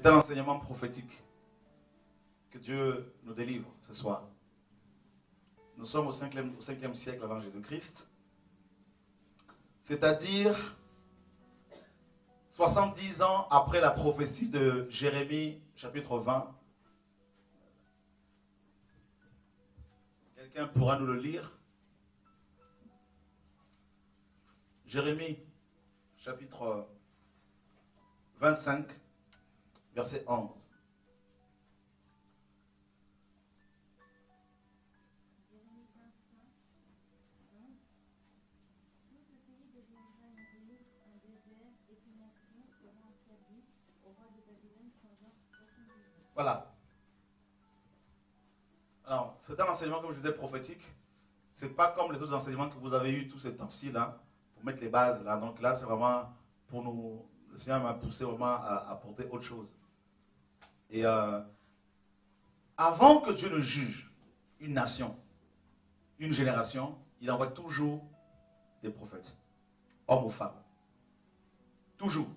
un enseignement prophétique. Que Dieu nous délivre ce soir. Nous sommes au 5e siècle avant Jésus-Christ. C'est-à-dire 70 ans après la prophétie de Jérémie, chapitre 20. Quelqu'un pourra nous le lire? Jérémie, chapitre 25, verset 11. Voilà. Alors, c'est un enseignement, comme je disais, prophétique. Ce n'est pas comme les autres enseignements que vous avez eus tous ces temps-ci, là, pour mettre les bases, là. Donc là, c'est vraiment pour nous... Le Seigneur m'a poussé vraiment à apporter autre chose. Et avant que Dieu ne juge une nation, une génération, il envoie toujours des prophètes, hommes ou femmes. Toujours.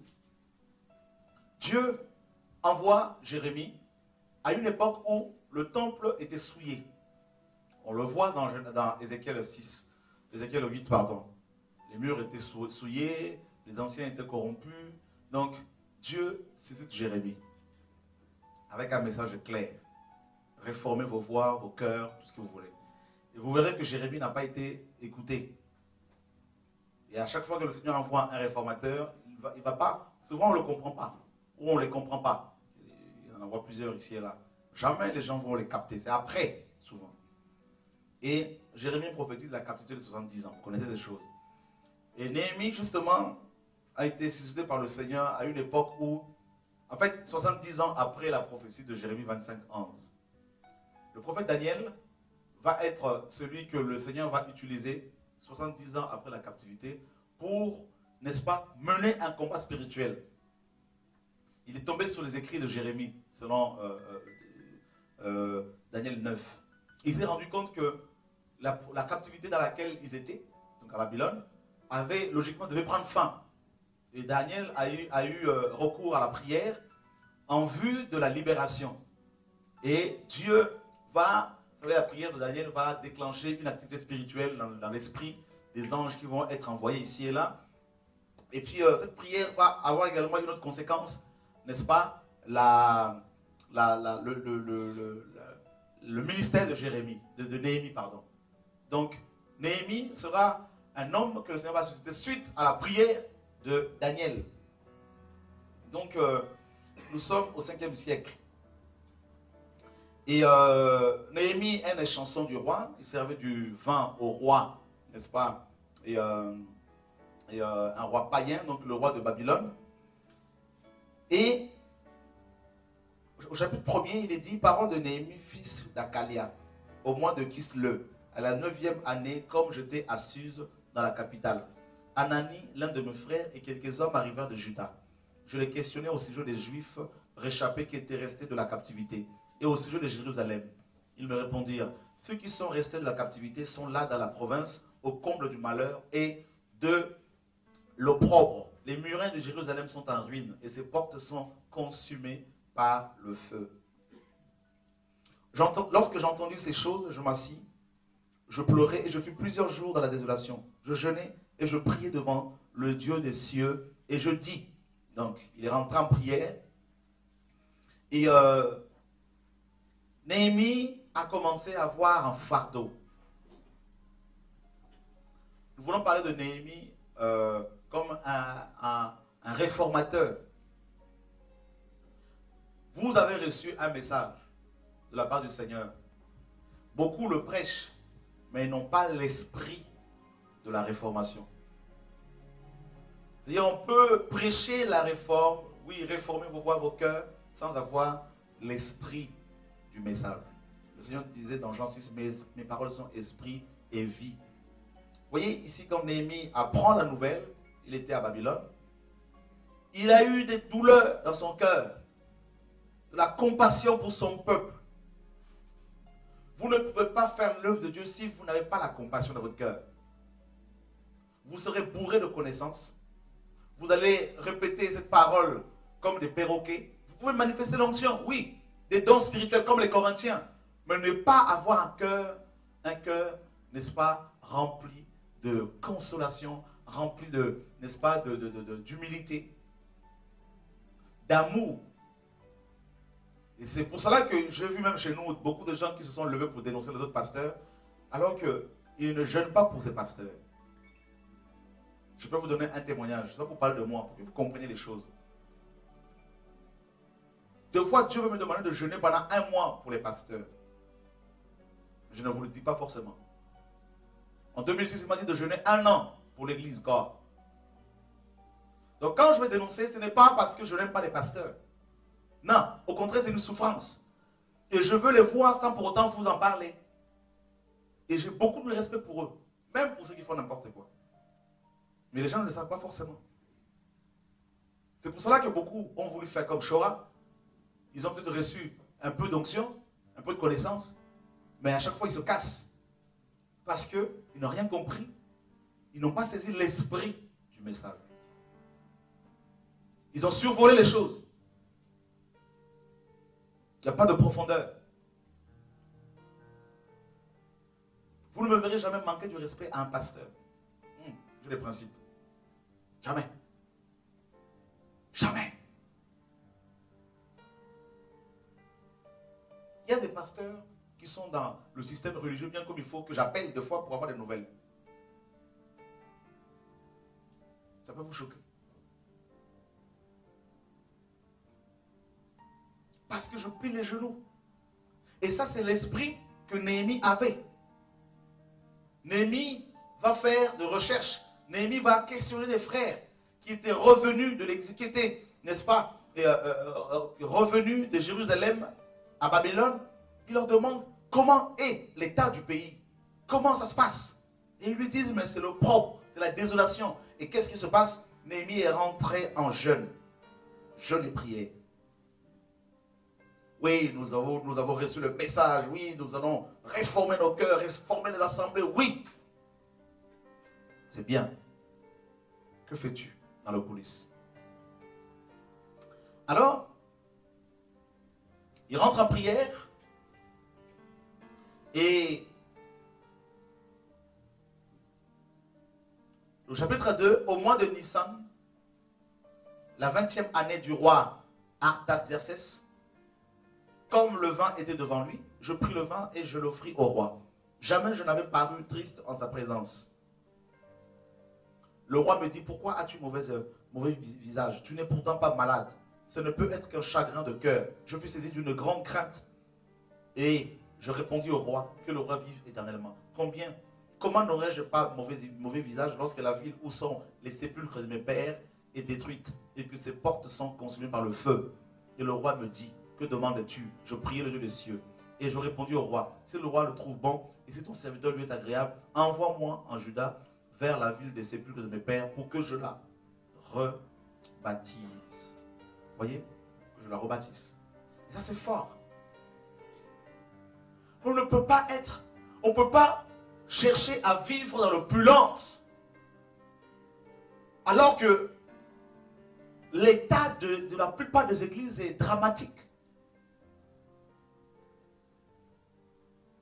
Dieu envoie Jérémie à une époque où le temple était souillé. On le voit dans Ézéchiel 6, Ézéchiel 8, pardon. Les murs étaient souillés, les anciens étaient corrompus. Donc, Dieu suscite Jérémie avec un message clair. Réformez vos voix, vos cœurs, tout ce que vous voulez. Et vous verrez que Jérémie n'a pas été écouté. Et à chaque fois que le Seigneur envoie un réformateur, il va pas. Souvent, on ne le comprend pas. Ou on ne les comprend pas. Il en envoie plusieurs ici et là. Jamais les gens vont les capter. C'est après, souvent. Et Jérémie prophétise la captivité de 70 ans. Vous connaissez des choses. Et Néhémie, justement, a été suscité par le Seigneur à une époque où, en fait, 70 ans après la prophétie de Jérémie 25, 11. Le prophète Daniel va être celui que le Seigneur va utiliser 70 ans après la captivité pour, n'est-ce pas, mener un combat spirituel. Il est tombé sur les écrits de Jérémie, selon Daniel 9. Il s'est rendu compte que la captivité dans laquelle ils étaient, donc à Babylone, devait prendre fin. Et Daniel a eu recours à la prière en vue de la libération. Et Dieu va, vous savez, la prière de Daniel va déclencher une activité spirituelle dans l'esprit des anges qui vont être envoyés ici et là. Et puis cette prière va avoir également une autre conséquence, n'est-ce pas, le ministère de Jérémie, de Néhémie, pardon. Donc, Néhémie sera un homme que le Seigneur va susciter suite à la prière de Daniel. Donc, nous sommes au 5e siècle. Et Néhémie est une chanson du roi. Il servait du vin au roi, n'est-ce pas? Et un roi païen, donc le roi de Babylone. Et au chapitre 1er, il est dit, parole de Néhémie, fils d'Akalia, au mois de Kisle, à la 9e année, comme j'étais à Suse, dans la capitale. Anani, l'un de mes frères, et quelques hommes arrivèrent de Juda. Je les questionnais au sujet des Juifs réchappés qui étaient restés de la captivité, et au sujet de Jérusalem. Ils me répondirent, ceux qui sont restés de la captivité sont là dans la province, au comble du malheur et de l'opprobre. Les murins de Jérusalem sont en ruine, et ses portes sont consumées par le feu. Lorsque j'ai entendu ces choses, je m'assis, je pleurais et je fus plusieurs jours dans la désolation. Je jeûnais et je priais devant le Dieu des cieux et je dis, donc il est rentré en prière et Néhémie a commencé à avoir un fardeau. Nous voulons parler de Néhémie comme un réformateur. Vous avez reçu un message de la part du Seigneur. Beaucoup le prêchent, mais ils n'ont pas l'esprit de la réformation. C'est-à-dire, on peut prêcher la réforme, oui, réformer vos voix, vos cœurs, sans avoir l'esprit du message. Le Seigneur disait dans Jean 6, mes paroles sont esprit et vie. Vous voyez, ici, quand Néhémie apprend la nouvelle, il était à Babylone, il a eu des douleurs dans son cœur, de la compassion pour son peuple. Vous ne pouvez pas faire l'œuvre de Dieu si vous n'avez pas la compassion dans votre cœur. Vous serez bourré de connaissances. Vous allez répéter cette parole comme des perroquets. Vous pouvez manifester l'onction, oui. Des dons spirituels comme les Corinthiens. Mais ne pas avoir un cœur, n'est-ce pas, rempli de consolation, rempli de, n'est-ce pas, d'humilité, d'amour. Et c'est pour cela que j'ai vu même chez nous beaucoup de gens qui se sont levés pour dénoncer les autres pasteurs, alors qu'ils ne jeûnent pas pour ces pasteurs. Je peux vous donner un témoignage, je ne vais pas vous parler de moi, pour que vous compreniez les choses. Deux fois, Dieu veut me demander de jeûner pendant 1 mois pour les pasteurs. Je ne vous le dis pas forcément. En 2006, il m'a dit de jeûner 1 an pour l'église corps. Donc quand je vais dénoncer, ce n'est pas parce que je n'aime pas les pasteurs. Non, au contraire, c'est une souffrance. Et je veux les voir sans pour autant vous en parler. Et j'ai beaucoup de respect pour eux, même pour ceux qui font n'importe quoi. Mais les gens ne le savent pas forcément. C'est pour cela que beaucoup ont voulu faire comme Shora. Ils ont peut-être reçu un peu d'onction, un peu de connaissance, mais à chaque fois ils se cassent. Parce qu'ils n'ont rien compris. Ils n'ont pas saisi l'esprit du message. Ils ont survolé les choses. Il n'y a pas de profondeur. Vous ne me verrez jamais manquer du respect à un pasteur. J'ai des principes. Jamais. Jamais. Il y a des pasteurs qui sont dans le système religieux bien comme il faut, que j'appelle deux fois pour avoir des nouvelles. Ça peut vous choquer. Parce que je plie les genoux. Et ça, c'est l'esprit que Néhémie avait. Néhémie va faire de recherches. Néhémie va questionner les frères qui étaient revenus de l'exil, qui étaient, n'est-ce pas, revenus de Jérusalem à Babylone. Il leur demande comment est l'état du pays. Comment ça se passe. Et ils lui disent, mais c'est le propre, c'est la désolation. Et qu'est-ce qui se passe? Néhémie est rentré en jeûne. Jeûne et prière. Oui, nous avons reçu le message. Oui, nous allons réformer nos cœurs, réformer les assemblées. Oui. C'est bien. Que fais-tu dans le coulisses? Alors, il rentre en prière. Et au chapitre 2, au mois de Nissan, la 20e année du roi Artaxerxès, comme le vin était devant lui, je pris le vin et je l'offris au roi. Jamais je n'avais paru triste en sa présence. Le roi me dit, pourquoi as-tu mauvais visage? Tu n'es pourtant pas malade. Ce ne peut être qu'un chagrin de cœur. Je fus saisi d'une grande crainte. Et je répondis au roi, que le roi vive éternellement. Comment n'aurais-je pas mauvais visage lorsque la ville où sont les sépulcres de mes pères est détruite et que ses portes sont consumées par le feu? Et le roi me dit, que demandes-tu? Je priai le Dieu des cieux. Et je répondis au roi, si le roi le trouve bon, et si ton serviteur lui est agréable, envoie-moi en Juda vers la ville des sépulcres de mes pères pour que je la rebâtisse. Vous voyez? Que je la rebâtisse. Et ça c'est fort. On ne peut pas chercher à vivre dans l'opulence. Alors que l'état de la plupart des églises est dramatique.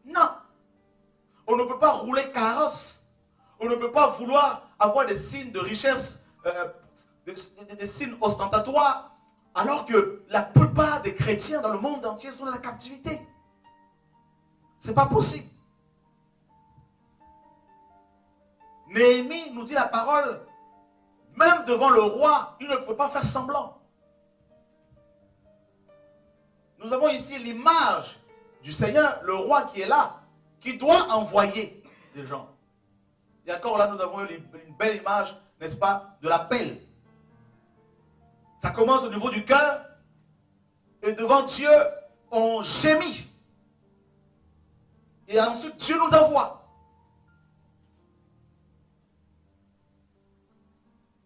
Non. On ne peut pas rouler carrosse. On ne peut pas vouloir avoir des signes de richesse, des signes ostentatoires, alors que la plupart des chrétiens dans le monde entier sont dans la captivité. C'est pas possible. Néhémie nous dit la parole, même devant le roi, il ne peut pas faire semblant. Nous avons ici l'image du Seigneur, le roi qui est là, qui doit envoyer des gens. Et encore là, nous avons une belle image, n'est-ce pas, de l'appel. Ça commence au niveau du cœur, et devant Dieu, on gémit. Et ensuite, Dieu nous envoie.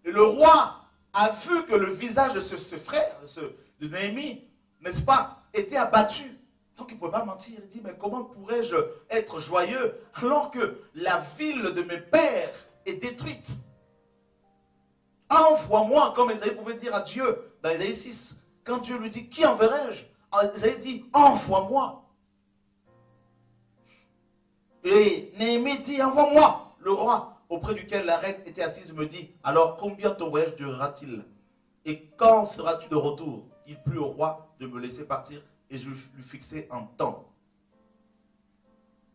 Et le roi a vu que le visage de ce frère, de Néhémie, n'est-ce pas, était abattu. Donc il ne pouvait pas mentir. Il dit, mais comment pourrais-je être joyeux alors que la ville de mes pères est détruite? Envoie-moi, comme Isaïe pouvait dire à Dieu, dans Isaïe 6, quand Dieu lui dit, qui enverrai-je? Isaïe dit, envoie-moi. Et Néhémie dit, envoie-moi. Le roi auprès duquel la reine était assise me dit, alors combien ton voyage durera-t-il? Et quand seras-tu de retour? Il plut au roi de me laisser partir et je lui fixai un temps.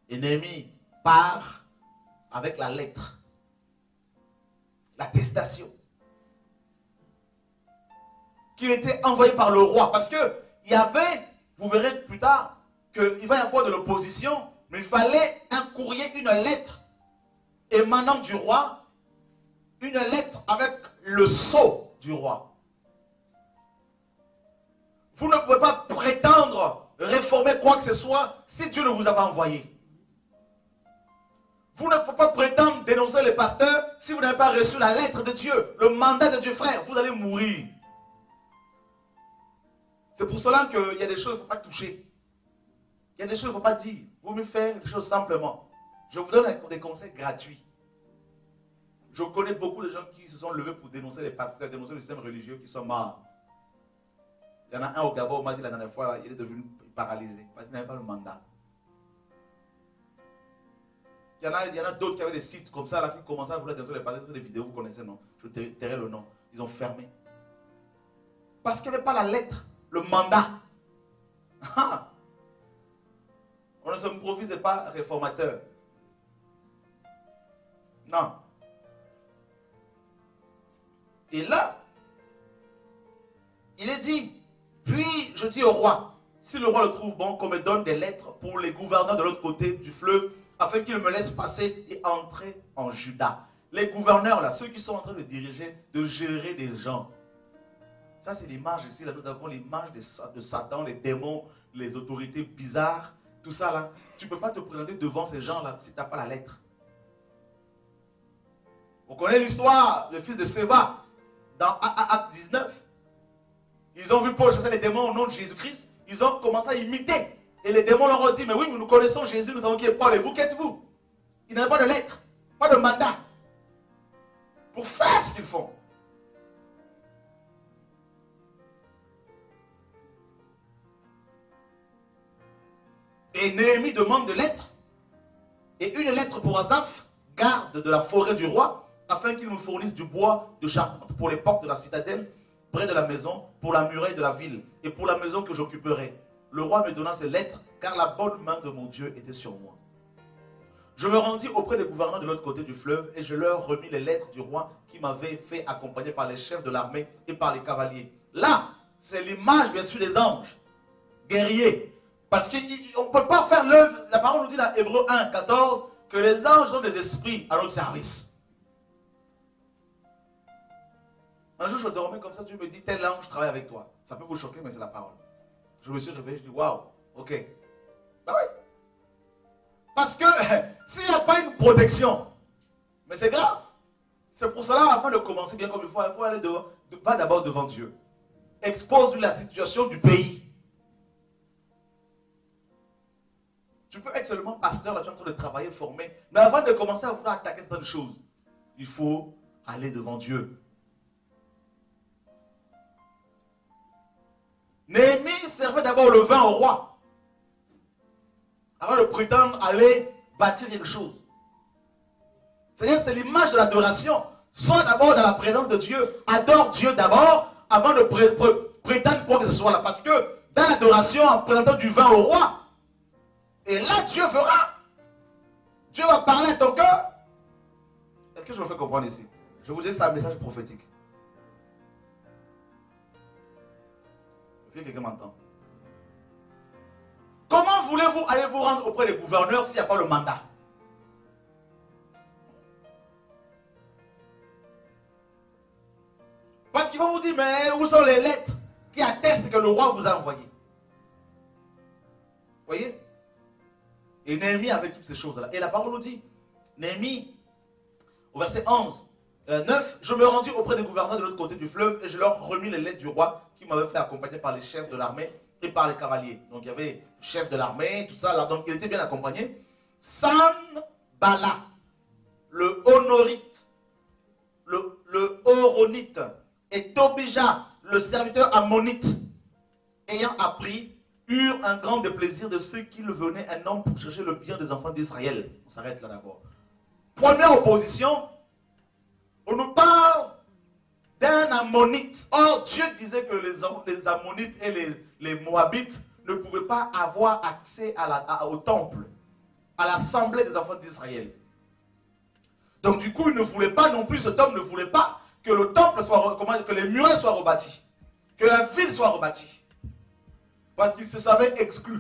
Et Néhémie part avec la lettre, l'attestation, qui était envoyée par le roi. Parce que il y avait, vous verrez plus tard, qu'il va y avoir de l'opposition, mais il fallait un courrier, une lettre émanant du roi, une lettre avec le sceau du roi. Vous ne pouvez pas prétendre réformer quoi que ce soit si Dieu ne vous a pas envoyé. Vous ne pouvez pas prétendre dénoncer les pasteurs si vous n'avez pas reçu la lettre de Dieu, le mandat de Dieu, frère. Vous allez mourir. C'est pour cela qu'il y a des choses qu'il ne faut pas toucher. Il y a des choses qu'il ne faut pas dire. Vous me faites les choses simplement. Je vous donne des conseils gratuits. Je connais beaucoup de gens qui se sont levés pour dénoncer les pasteurs, dénoncer le système religieux qui sont morts. Il y en a un au Gabon, on m'a dit la dernière fois, il est devenu paralysé parce qu'il n'avait pas le mandat. Il y en a d'autres qui avaient des sites comme ça là, qui commençaient à vouloir dénoncer les pasteurs sur des vidéos, vous connaissez, non? Je tairai le nom. Ils ont fermé. Parce qu'il n'y avait pas la lettre, le mandat. On ne se improvise pas réformateur. Non. Et là, il est dit, puis je dis au roi, si le roi le trouve bon, qu'on me donne des lettres pour les gouverneurs de l'autre côté du fleuve, afin qu'ils me laissent passer et entrer en Juda. Les gouverneurs là, ceux qui sont en train de diriger, de gérer des gens. Ça c'est l'image ici, là nous avons l'image de Satan, les démons, les autorités bizarres, tout ça là. Tu ne peux pas te présenter devant ces gens là si tu n'as pas la lettre. On connaît l'histoire, le fils de Séva, dans Acte 19. Ils ont vu Paul chasser les démons au nom de Jésus-Christ. Ils ont commencé à imiter. Et les démons leur ont dit, mais oui, nous connaissons Jésus, nous savons qui est Paul. Et vous, qu'êtes-vous? Ils n'avaient pas de lettre, pas de mandat pour faire ce qu'ils font. Et Néhémie demande de lettres. Et une lettre pour Asaph, garde de la forêt du roi, afin qu'il me fournisse du bois de charpente pour les portes de la citadelle, près de la maison, pour la muraille de la ville, et pour la maison que j'occuperai. Le roi me donna ces lettres, car la bonne main de mon Dieu était sur moi. Je me rendis auprès des gouverneurs de l'autre côté du fleuve, et je leur remis les lettres du roi qui m'avait fait accompagner par les chefs de l'armée et par les cavaliers. Là, c'est l'image bien sûr des anges, guerriers. Parce qu'on ne peut pas faire l'œuvre, la parole nous dit dans Hébreux 1, 14, que les anges sont des esprits à notre service. Un jour, je dormais comme ça, Dieu me dit, tel ange travaille avec toi. Ça peut vous choquer, mais c'est la parole. Je me suis réveillé, je dis, waouh, ok. Ben oui. Parce que s'il n'y a pas une protection, mais c'est grave. C'est pour cela, avant de commencer bien comme il faut aller va d'abord devant Dieu. Expose-lui la situation du pays. Tu peux être seulement pasteur, là, tu es en train de travailler, former. Mais avant de commencer à vouloir attaquer plein de choses, il faut aller devant Dieu. Néhémie servait d'abord le vin au roi, avant de prétendre aller bâtir quelque chose. C'est-à-dire, c'est l'image de l'adoration. Sois d'abord dans la présence de Dieu. Adore Dieu d'abord, avant de prétendre quoi que ce soit là. Parce que dans l'adoration, en présentant du vin au roi, et là, Dieu fera. Dieu va parler à ton cœur. Est-ce que je me fais comprendre ici? Je vous dis, c'est un message prophétique. Est-ce que quelqu'un m'entend? Comment voulez-vous aller vous rendre auprès des gouverneurs s'il n'y a pas le mandat? Parce qu'ils vont vous dire, mais où sont les lettres qui attestent que le roi vous a envoyé? Vous voyez? Et Néhémie avait toutes ces choses-là. Et la parole nous dit, Néhémie, au verset 9, je me rendis auprès des gouverneurs de l'autre côté du fleuve et je leur remis les lettres du roi qui m'avait fait accompagner par les chefs de l'armée et par les cavaliers. Donc il y avait le chef de l'armée, tout ça, là, donc il était bien accompagné. Sanballat, le Honorite, le Horonite, et Tobija, le serviteur ammonite, ayant appris, eurent un grand déplaisir de ceux qui venaient un homme pour chercher le bien des enfants d'Israël. On s'arrête là d'abord. Première opposition, on nous parle d'un Ammonite. Or, Dieu disait que les Ammonites et les Moabites ne pouvaient pas avoir accès au temple, à l'assemblée des enfants d'Israël. Donc du coup, il ne voulait pas non plus, cet homme ne voulait pas que le temple soit, que les murailles soient rebâtis, que la ville soit rebâtie. Parce qu'il se savait exclu.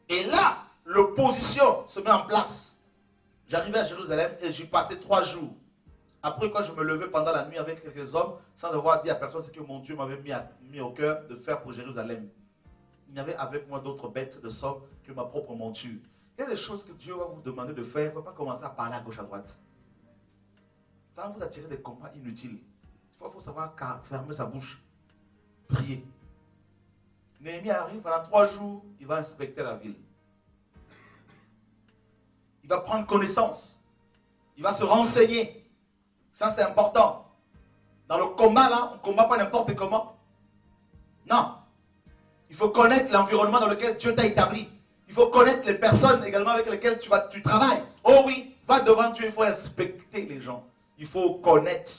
Et là, l'opposition se met en place. J'arrivais à Jérusalem et j'y passais 3 jours. Après, quand je me levais pendant la nuit avec quelques hommes, sans avoir dit à personne ce que mon Dieu m'avait mis au cœur de faire pour Jérusalem. Il y avait avec moi d'autres bêtes de somme que ma propre monture. Il y a des choses que Dieu va vous demander de faire. Il ne va pas commencer à parler à gauche à droite. Ça va vous attirer des combats inutiles. Il faut savoir fermer sa bouche. Prier. Néhémie arrive, pendant 3 jours, il va inspecter la ville. Il va prendre connaissance. Il va se renseigner. Ça, c'est important. Dans le combat, là, on ne combat pas n'importe comment. Non. Il faut connaître l'environnement dans lequel Dieu t'a établi. Il faut connaître les personnes également avec lesquelles tu travailles. Oh oui, va devant Dieu, il faut inspecter les gens. Il faut connaître.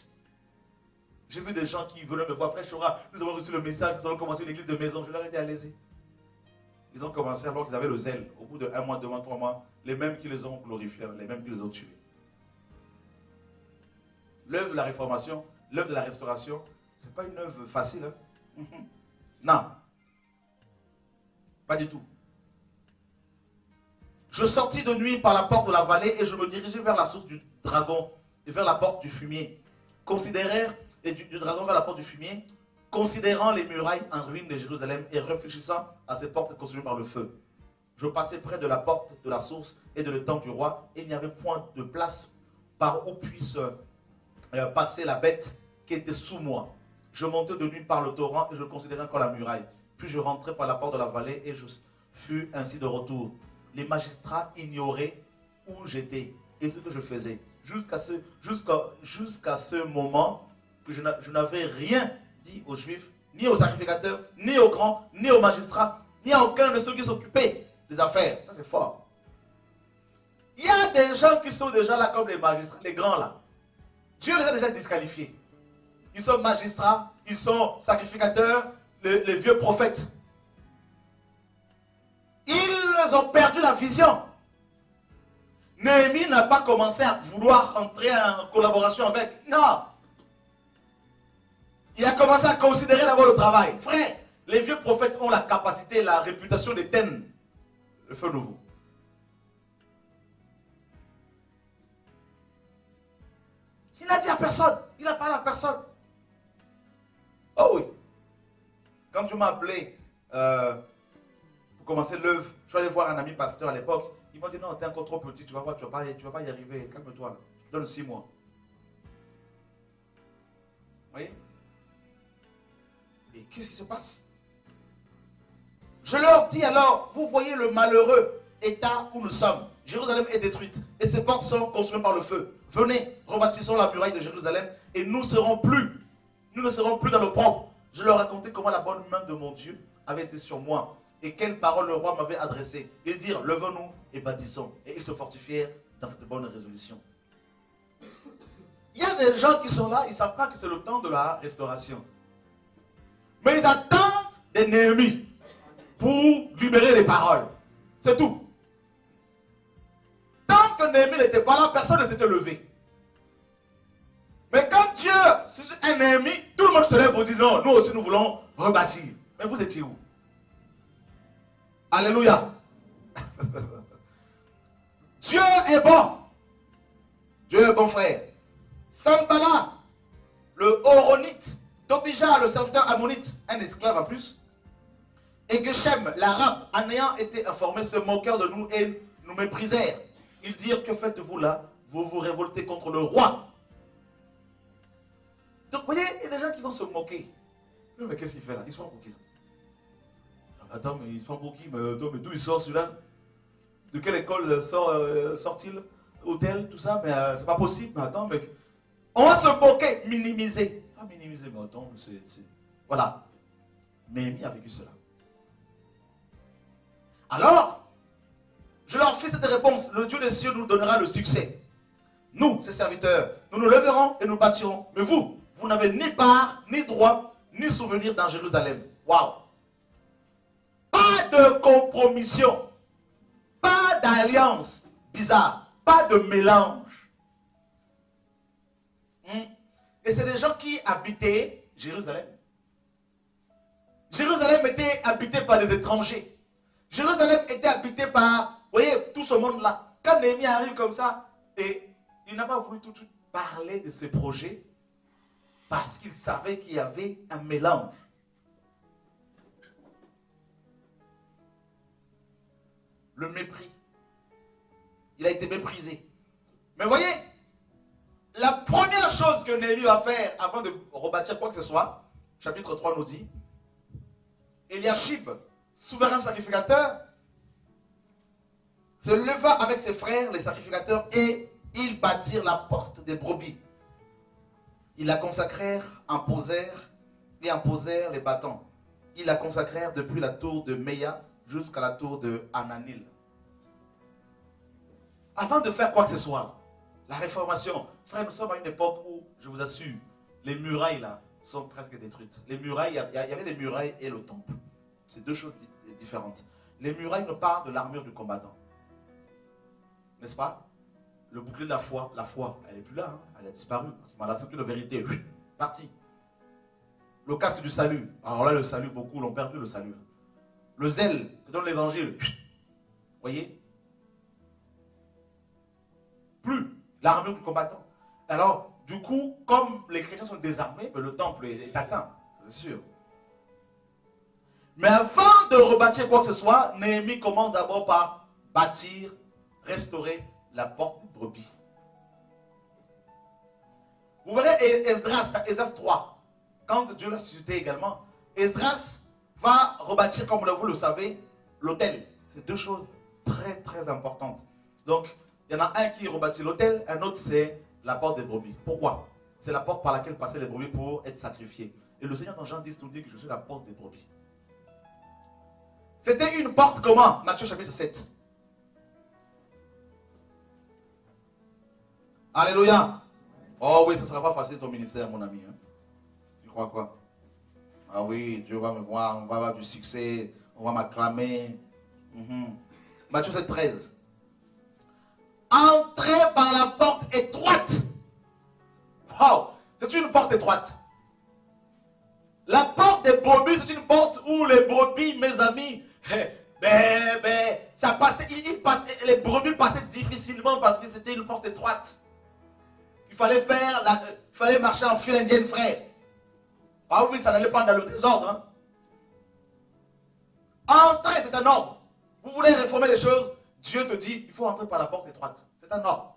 J'ai vu des gens qui venaient me voir, frère Chora, nous avons reçu le message, nous allons commencer une église de maison. Je leur ai dit, allez-y. Ils ont commencé alors qu'ils avaient le zèle. Au bout de 1 mois, 2 mois, 3 mois, les mêmes qui les ont glorifiés, les mêmes qui les ont tués. L'œuvre de la réformation, l'œuvre de la restauration, ce n'est pas une œuvre facile. Hein? Non. Pas du tout. Je sortis de nuit par la porte de la vallée et je me dirigeais vers la source du dragon et vers la porte du fumier. Et du dragon vers la porte du fumier, considérant les murailles en ruine de Jérusalem et réfléchissant à ces portes consumées par le feu. Je passais près de la porte de la source et de l'étang du roi et il n'y avait point de place par où puisse passer la bête qui était sous moi. Je montais de nuit par le torrent et je considérais encore la muraille. Puis je rentrais par la porte de la vallée et je fus ainsi de retour. Les magistrats ignoraient où j'étais et ce que je faisais. Jusqu'à ce moment que je n'avais rien dit aux Juifs, ni aux sacrificateurs, ni aux grands, ni aux magistrats, ni à aucun de ceux qui s'occupaient des affaires. Ça c'est fort. Il y a des gens qui sont déjà là comme les magistrats, les grands là. Dieu les a déjà disqualifiés. Ils sont magistrats, ils sont sacrificateurs, les vieux prophètes. Ils ont perdu la vision. Néhémie n'a pas commencé à vouloir entrer en collaboration avec. Non. Il a commencé à considérer d'abord le travail. Frère, les vieux prophètes ont la capacité, la réputation d'éteindre le feu nouveau. Il n'a dit à personne. Il n'a parlé à personne. Oh oui. Quand Dieu m'a appelé pour commencer l'œuvre, je suis allé voir un ami pasteur à l'époque. Il m'a dit non, tu es encore trop petit, tu vas voir, tu vas pas y arriver. Calme-toi. Je te donne 6 mois. Vous voyez? Et qu'est-ce qui se passe? Je leur dis alors, vous voyez le malheureux état où nous sommes. Jérusalem est détruite et ses portes sont consumées par le feu. Venez, rebâtissons la muraille de Jérusalem et nous ne serons plus dans le propre. Je leur racontais comment la bonne main de mon Dieu avait été sur moi et quelles paroles le roi m'avait adressées. Ils dirent, levons-nous et bâtissons. Et ils se fortifièrent dans cette bonne résolution. Il y a des gens qui sont là, ils ne savent pas que c'est le temps de la restauration. Mais ils attendent des Néhémies pour libérer les paroles. C'est tout. Tant que Néhémie n'était pas là, personne ne s'était levé. Mais quand Dieu, c'est un Néhémie, tout le monde se lève pour dire non, nous aussi nous voulons rebâtir. Mais vous étiez où? Alléluia. Dieu est bon. Dieu est bon, frère. Sanballat, le Horonite, Tobija, le serviteur ammonite, un esclave en plus, et Geshem, l'arabe, en ayant été informés, se moquèrent de nous et nous méprisèrent. Ils dirent, que faites-vous là? Vous vous révoltez contre le roi. Donc vous voyez, il y a des gens qui vont se moquer. Mais qu'est-ce qu'il fait là? Il se prend pour qui? Attends, mais il se prend pour qui? Mais d'où il sort celui-là? De quelle école sort-il? Hôtel, tout ça? Mais c'est pas possible. Mais attends, mais... On va se moquer, minimiser. Pas minimiser, mais attends, c'est... Voilà. Néhémie a vécu cela. Alors, je leur fais cette réponse. Le Dieu des cieux nous donnera le succès. Nous, ses serviteurs, nous nous leverons et nous bâtirons. Mais vous, vous n'avez ni part, ni droit, ni souvenir dans Jérusalem. Waouh! Pas de compromission. Pas d'alliance bizarre. Pas de mélange. Et c'est des gens qui habitaient Jérusalem. Jérusalem était habité par des étrangers. Jérusalem était habité par, vous voyez, tout ce monde-là. Quand Néhémie arrive comme ça, et il n'a pas voulu tout de suite parler de ses projets, parce qu'il savait qu'il y avait un mélange. Le mépris. Il a été méprisé. Mais voyez, la première chose que Néhémie va faire avant de rebâtir quoi que ce soit, chapitre 3 nous dit, Eliashib, souverain sacrificateur, se leva avec ses frères, les sacrificateurs, et ils bâtirent la porte des brebis. Ils la consacrèrent, imposèrent les bâtons. Ils la consacrèrent depuis la tour de Meya jusqu'à la tour de Hananil. Avant de faire quoi que ce soit, la réformation, frère, nous sommes à une époque où, je vous assure, les murailles là sont presque détruites. Les murailles, il y avait les murailles et le temple. C'est deux choses différentes. Les murailles nous parlent de l'armure du combattant. N'est-ce pas? Le bouclier de la foi, elle n'est plus là, hein, elle a disparu. La ceinture de vérité, parti. Le casque du salut, alors là le salut, beaucoup l'ont perdu le salut. Le zèle que donne l'évangile, voyez? Plus l'armure du combattant. Alors, du coup, comme les chrétiens sont désarmés, le temple est atteint, c'est sûr. Mais avant de rebâtir quoi que ce soit, Néhémie commence d'abord par bâtir, restaurer la porte des brebis. Vous verrez Esdras 3, quand Dieu l'a suscité également, Esdras va rebâtir, comme vous le savez, l'autel. C'est deux choses très très importantes. Donc, il y en a un qui rebâtit l'autel, un autre c'est la porte des brebis. Pourquoi? C'est la porte par laquelle passaient les brebis pour être sacrifiées. Et le Seigneur dans Jean 10 nous dit que je suis la porte des brebis. C'était une porte comment? Matthieu chapitre 7. Alléluia. Oh oui, ce ne sera pas facile ton ministère, mon ami. Hein? Tu crois quoi? Ah oui, Dieu va me voir, on va avoir du succès, on va m'acclamer. Matthieu 7, 13. Entrez par la porte étroite. Wow, c'est une porte étroite. La porte des brebis, c'est une porte où les brebis, mes amis, ça passait, les brebis passaient difficilement parce que c'était une porte étroite. Il fallait marcher en file indienne, frère. Ah oui, ça n'allait pas dans le désordre. Hein. Entrer, c'est un ordre. Vous voulez réformer les choses, Dieu te dit, il faut entrer par la porte étroite. C'est un ordre.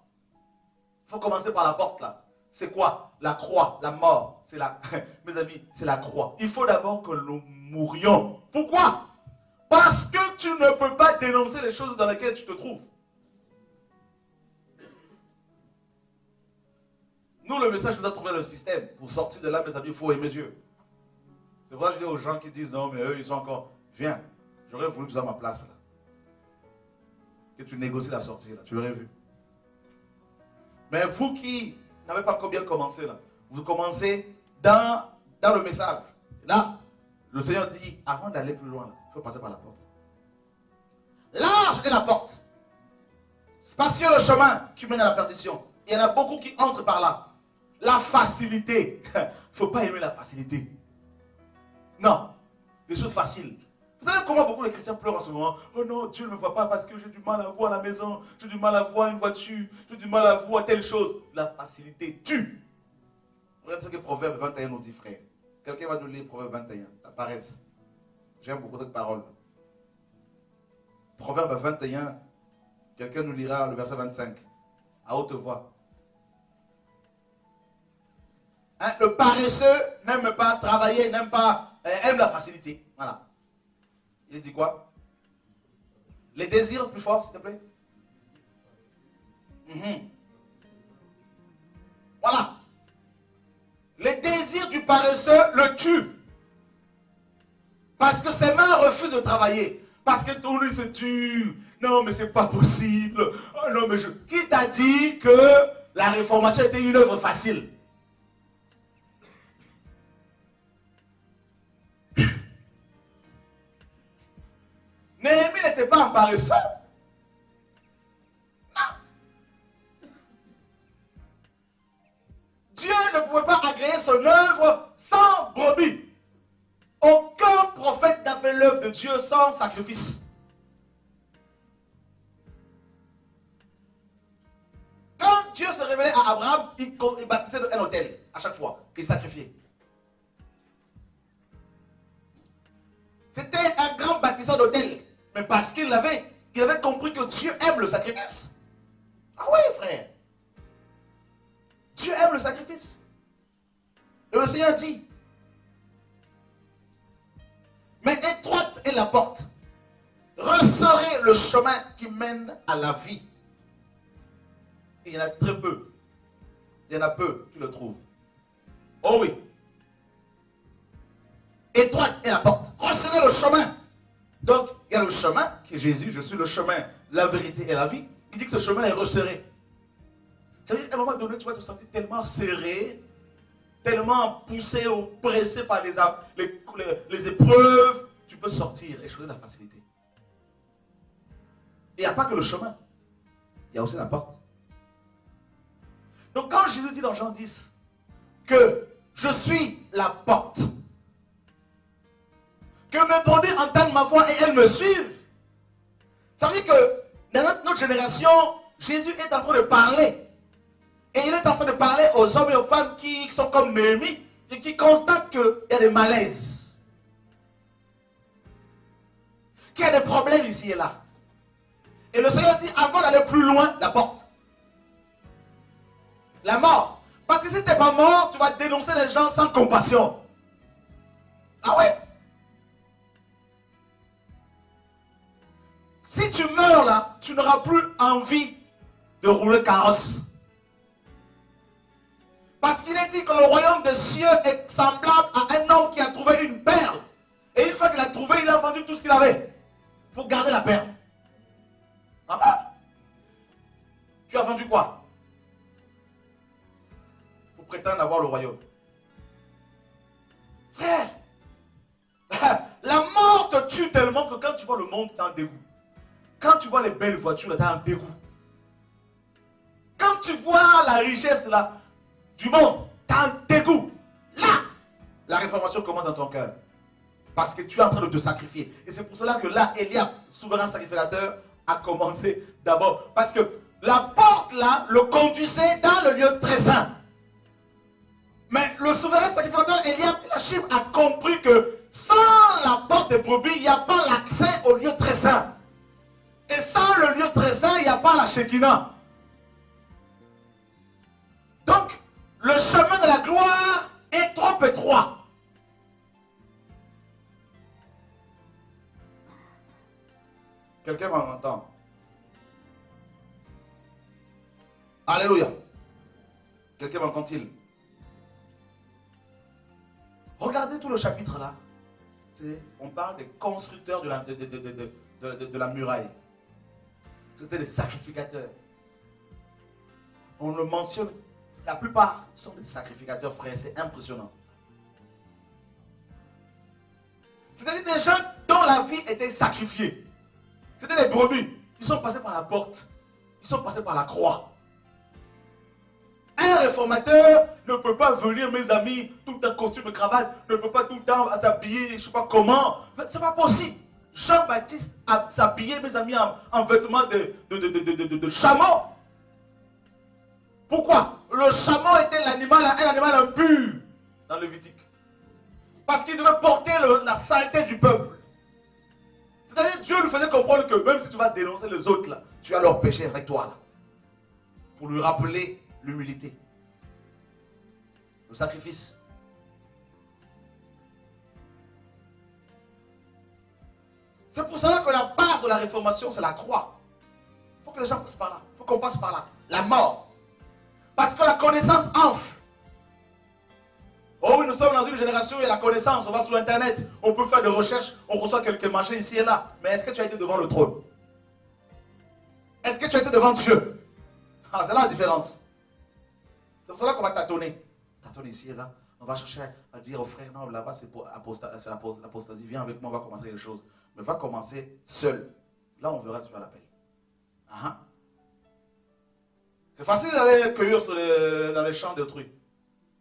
Il faut commencer par la porte là. C'est quoi? La croix, la mort. C'est la, mes amis, c'est la croix. Il faut d'abord que nous mourions. Pourquoi? Parce que tu ne peux pas dénoncer les choses dans lesquelles tu te trouves. Nous, le message nous a trouvé le système. Pour sortir de là, mes amis, il faut aimer Dieu. C'est vrai, je dis aux gens qui disent non, mais eux, ils sont encore. Viens, j'aurais voulu que tu sois à ma place là. Que tu négocies la sortie là, tu aurais vu. Mais vous qui n'avez pas encore bien commencé là, vous commencez dans le message. Là, le Seigneur dit, avant d'aller plus loin, il faut passer par la porte. Large est la porte. Spacieux le chemin qui mène à la perdition. Il y en a beaucoup qui entrent par là. La facilité. Il ne faut pas aimer la facilité. Non. Les choses faciles. Vous savez comment beaucoup de chrétiens pleurent en ce moment? Oh non, Dieu ne me voit pas parce que j'ai du mal à voir la maison, j'ai du mal à voir une voiture, j'ai du mal à voir telle chose. La facilité tue. Regardez ce que Proverbe 21 nous dit, frère. Quelqu'un va nous lire Proverbe 21, la paresse. J'aime beaucoup cette parole. Proverbe 21, quelqu'un nous lira le verset 25, à haute voix. Hein, le paresseux n'aime pas travailler, n'aime pas, aime la facilité. Voilà. Il dit quoi? Les désirs plus forts, s'il te plaît. Voilà. Les désirs du paresseux le tuent. Parce que ses mains refusent de travailler. Parce que ton lit se tue. Non, mais c'est pas possible. Oh non, mais Qui t'a dit que la réformation était une œuvre facile? Néhémie n'était pas un paresseux. Non. Dieu ne pouvait pas agréer son œuvre sans brebis. Aucun prophète n'a fait l'œuvre de Dieu sans sacrifice. Quand Dieu se révélait à Abraham, il bâtissait un autel à chaque fois. Il sacrifiait. C'était un grand bâtisseur d'autel. Mais parce qu'il avait compris que Dieu aime le sacrifice. Ah oui, frère. Dieu aime le sacrifice. Et le Seigneur dit, mais étroite est la porte. Resserrez le chemin qui mène à la vie. Et il y en a très peu. Il y en a peu qui le trouvent. Oh oui. Étroite est la porte. Resserrez le chemin. Donc, il y a le chemin qui est Jésus. Je suis le chemin, la vérité et la vie. Il dit que ce chemin est resserré. Ça veut dire qu'à un moment donné, tu vas te sentir tellement serré, tellement poussé ou pressé par les épreuves, tu peux sortir et choisir la facilité. Il n'y a pas que le chemin. Il y a aussi la porte. Donc quand Jésus dit dans Jean 10 que je suis la porte, que mes brebis entendent ma voix et elles me suivent, ça veut dire que dans notre génération, Jésus est en train de parler. Et il est en train de parler aux hommes et aux femmes qui sont comme Néhémie et qui constatent qu'il y a des malaises, qu'il y a des problèmes ici et là. Et le Seigneur dit, avant d'aller plus loin, la porte. La mort. Parce que si tu n'es pas mort, tu vas dénoncer les gens sans compassion. Ah ouais? Si tu meurs là, tu n'auras plus envie de rouler carrosse. Parce qu'il est dit que le royaume des cieux est semblable à un homme qui a trouvé une perle. Et une fois qu'il a trouvé, il a vendu tout ce qu'il avait pour garder la perle. Enfin, tu as vendu quoi? Pour prétendre avoir le royaume. Frère, la mort te tue tellement que quand tu vois le monde, tu as un dégoût. Quand tu vois les belles voitures, tu as un dégoût. Quand tu vois la richesse là, du monde, tu as un dégoût. Là, la réformation commence dans ton cœur. Parce que tu es en train de te sacrifier. Et c'est pour cela que là, Eliab, souverain sacrificateur, a commencé d'abord. Parce que la porte là, le conduisait dans le lieu très saint. Mais le souverain sacrificateur Eliab, Eliashib, a compris que sans la porte des brebis, il n'y a pas l'accès au lieu très saint. Et sans le lieu très saint, il n'y a pas la Shekinah. Donc, le chemin de la gloire est trop étroit. Quelqu'un m'entend? Alléluia. Quelqu'un m'entend-il? Regardez tout le chapitre là. On parle des constructeurs de la muraille. C'était des sacrificateurs. On le mentionne. La plupart sont des sacrificateurs, frères. C'est impressionnant. C'est-à-dire des gens dont la vie était sacrifiée. C'était des brebis. Ils sont passés par la porte. Ils sont passés par la croix. Un réformateur ne peut pas venir, mes amis, tout en costume de cravate, ne peut pas tout le temps s'habiller, je ne sais pas comment. C'est pas possible. Jean-Baptiste a s'habillé, mes amis, en vêtements de chameau. Pourquoi? Le chameau était un animal impur dans le Lévitique. Parce qu'il devait porter la saleté du peuple. C'est-à-dire Dieu lui faisait comprendre que même si tu vas dénoncer les autres, là, tu as leur péché avec toi. Là, pour lui rappeler l'humilité. Le sacrifice. C'est pour cela que la base de la réformation, c'est la croix. Il faut que les gens passent par là. Il faut qu'on passe par là. La mort. Parce que la connaissance enfle. Oh oui, nous sommes dans une génération où il y a la connaissance, on va sur Internet, on peut faire des recherches, on reçoit quelques machins ici et là. Mais est-ce que tu as été devant le trône? Est-ce que tu as été devant Dieu? Ah, c'est là la différence. C'est pour cela qu'on va tâtonner. Tâtonner ici et là. On va chercher à dire aux frères, non, là-bas c'est l'apostasie, viens avec moi, on va commencer les choses. Mais va commencer seul. Là, on verra si tu vas l'appel. C'est facile d'aller cueillir dans les champs de trucs.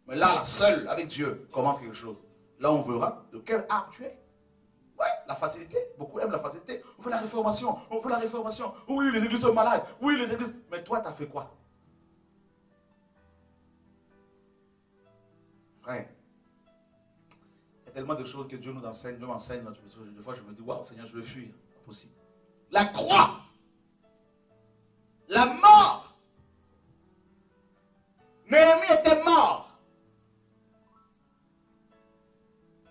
Mais là, seul, avec Dieu, comment quelque chose. Là, on verra de quel art tu es. Ouais, la facilité. Beaucoup aiment la facilité. On veut la réformation. On veut la réformation. Oui, les églises sont malades. Oui, les églises. Mais toi, tu as fait quoi? Frère, il y a tellement de choses que Dieu nous enseigne. Dieu m'enseigne. Des fois, je me dis, waouh, Seigneur, je veux fuir. Pas possible. La croix. La mort. Néhémie était mort.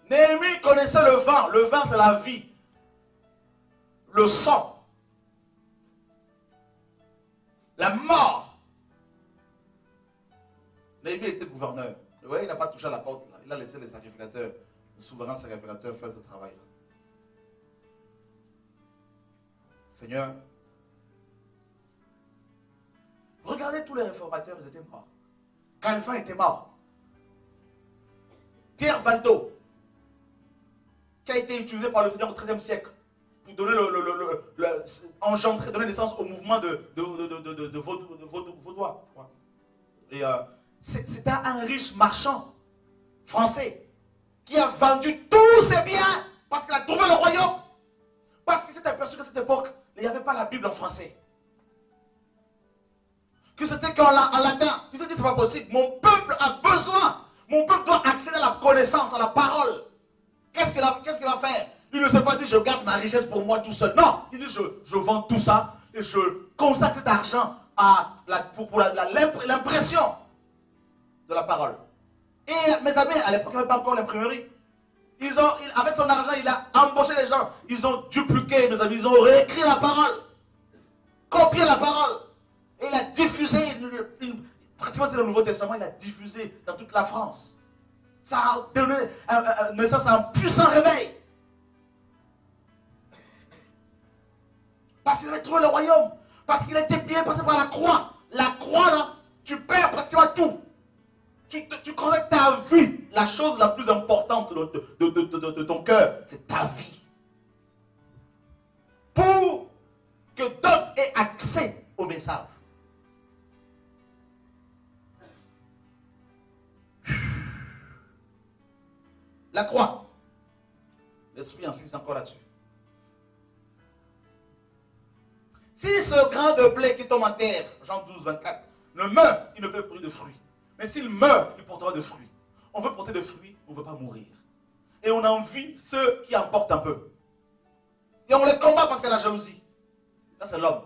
Néhémie connaissait le vent. Le vent, c'est la vie. Le sang. La mort. Néhémie était gouverneur. Vous voyez, il n'a pas touché à la porte. Là. Il a laissé les sacrificateurs, le souverain sacrificateur, faire ce travail. Seigneur, regardez tous les réformateurs, ils étaient morts. Calvin était mort. Pierre Vanto, qui a été utilisé par le Seigneur au XIIIe siècle pour donner engendrer, donner naissance au mouvement de Vaudois. Et c'était un riche marchand français qui a vendu tous ses biens parce qu'il a trouvé le royaume. Parce qu'il s'est aperçu qu'à cette époque, il n'y avait pas la Bible en français. Que c'était qu'en latin. Il s'est dit, c'est pas possible. Mon peuple a besoin. Mon peuple doit accéder à la connaissance, à la parole. Qu'est-ce qu'il va faire? Il ne s'est pas dit, je garde ma richesse pour moi tout seul. Non, il dit, je vends tout ça et je consacre cet argent pour l'impression de la parole. Et mes amis, à l'époque, il n'y avait pas encore l'imprimerie. Avec son argent, il a embauché les gens. Ils ont dupliqué, mes amis, ils ont réécrit la parole. Copié la parole. Et il a diffusé, pratiquement c'est le Nouveau Testament, il a diffusé dans toute la France. Ça a donné naissance à un puissant réveil. Parce qu'il avait trouvé le royaume. Parce qu'il était bien passé par la croix. La croix, là, tu perds pratiquement tout. Tu connais ta vie. La chose la plus importante de ton cœur, c'est ta vie. Pour que d'autres aient accès au message. La croix. L'Esprit insiste encore là-dessus. Si ce grain de blé qui tombe en terre, Jean 12, 24, ne meurt, il ne peut produire de fruits. Mais s'il meurt, il portera de fruits. On veut porter des fruits, on ne veut pas mourir. Et on envie ceux qui en portent un peu. Et on les combat parce qu'il y a la jalousie. Ça, c'est l'homme.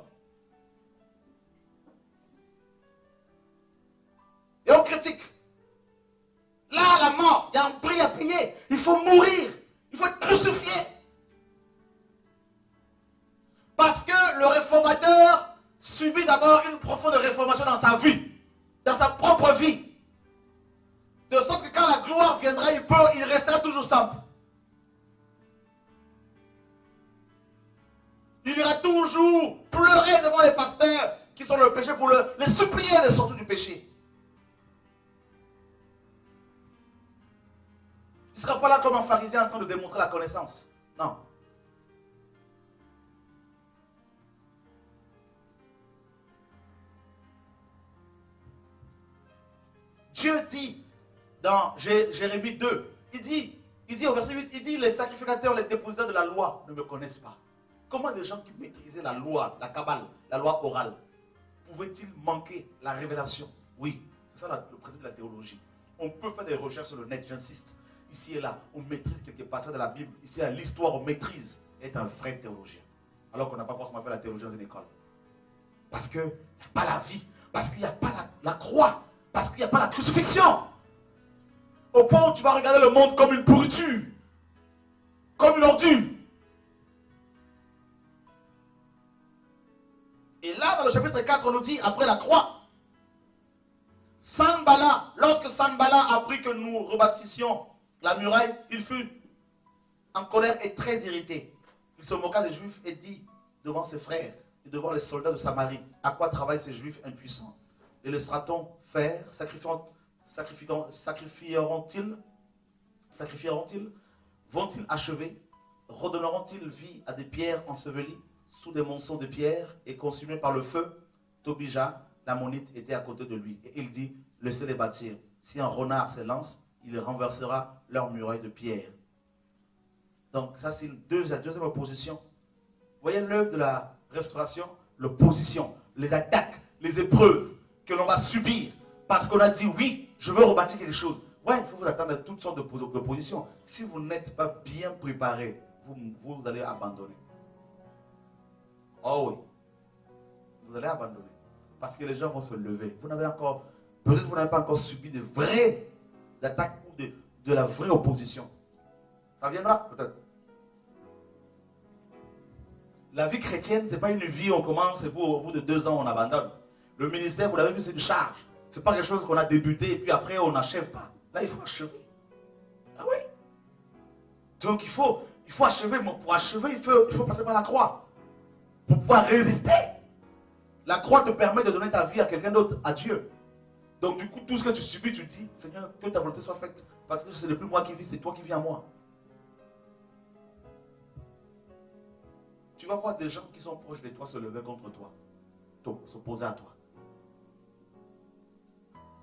Et on critique. Là, la mort, il y a un prix à payer. Il faut mourir. Il faut être crucifié. Parce que le réformateur subit d'abord une profonde réformation dans sa vie. Dans sa propre vie. De sorte que quand la gloire viendra, il restera toujours simple. Il ira toujours pleurer devant les pasteurs qui sont dans le péché pour les supplier de sortir du péché. Il ne sera pas là comme un pharisien en train de démontrer la connaissance. Non. Dieu dit dans Jérémie 2, il dit au verset 8, il dit les sacrificateurs, les dépositaires de la loi ne me connaissent pas. Comment des gens qui maîtrisaient la loi, la Kabbale, la loi orale, pouvaient-ils manquer la révélation? Oui, c'est ça le principe de la théologie. On peut faire des recherches sur le net, j'insiste. Ici et là, on maîtrise quelques passages de la Bible. Ici, à l'histoire, on maîtrise. Est un vrai théologien. Alors qu'on n'a pas forcément fait la théologie dans une école. Parce qu'il n'y a pas la vie. Parce qu'il n'y a pas la croix. Parce qu'il n'y a pas la crucifixion. Au point où tu vas regarder le monde comme une pourriture. Comme une ordure. Et là, dans le chapitre 4, on nous dit, après la croix, Sanballat, lorsque Sanballat a apprit que nous rebâtissions la muraille, il fut en colère et très irrité. Il se moqua des Juifs et dit devant ses frères et devant les soldats de Samarie, à quoi travaillent ces Juifs impuissants? Et laissera-t-on faire? Sacrifieront-ils? Vont-ils achever? Redonneront-ils vie à des pierres ensevelies sous des monceaux de pierres et consumées par le feu? Tobija, l'ammonite, était à côté de lui. Et il dit, laissez-les bâtir. Si un renard s'élance, il renversera leur muraille de pierre. Donc ça c'est la deuxième opposition. Vous voyez l'œuvre de la restauration? L'opposition, les attaques, les épreuves que l'on va subir parce qu'on a dit oui, je veux rebâtir quelque chose. Ouais, il faut vous attendre à toutes sortes d'oppositions. Si vous n'êtes pas bien préparé, vous allez abandonner. Oh oui, vous allez abandonner. Parce que les gens vont se lever. Peut-être vous n'avez pas encore subi de vraies attaques ou de la vraie opposition. Ça viendra peut-être. La vie chrétienne, ce n'est pas une vie où on commence et au bout de 2 ans on abandonne. Le ministère, vous l'avez vu, c'est une charge. Ce n'est pas quelque chose qu'on a débuté et puis après on n'achève pas. Là, il faut achever. Ah oui. Donc il faut achever. Mais pour achever, il faut passer par la croix. Pour pouvoir résister. La croix te permet de donner ta vie à quelqu'un d'autre, à Dieu. Donc du coup, tout ce que tu subis, tu dis, Seigneur, que ta volonté soit faite. Parce que ce n'est plus moi qui vis, c'est toi qui vis en moi. Tu vas voir des gens qui sont proches de toi se lever contre toi. S'opposer à toi.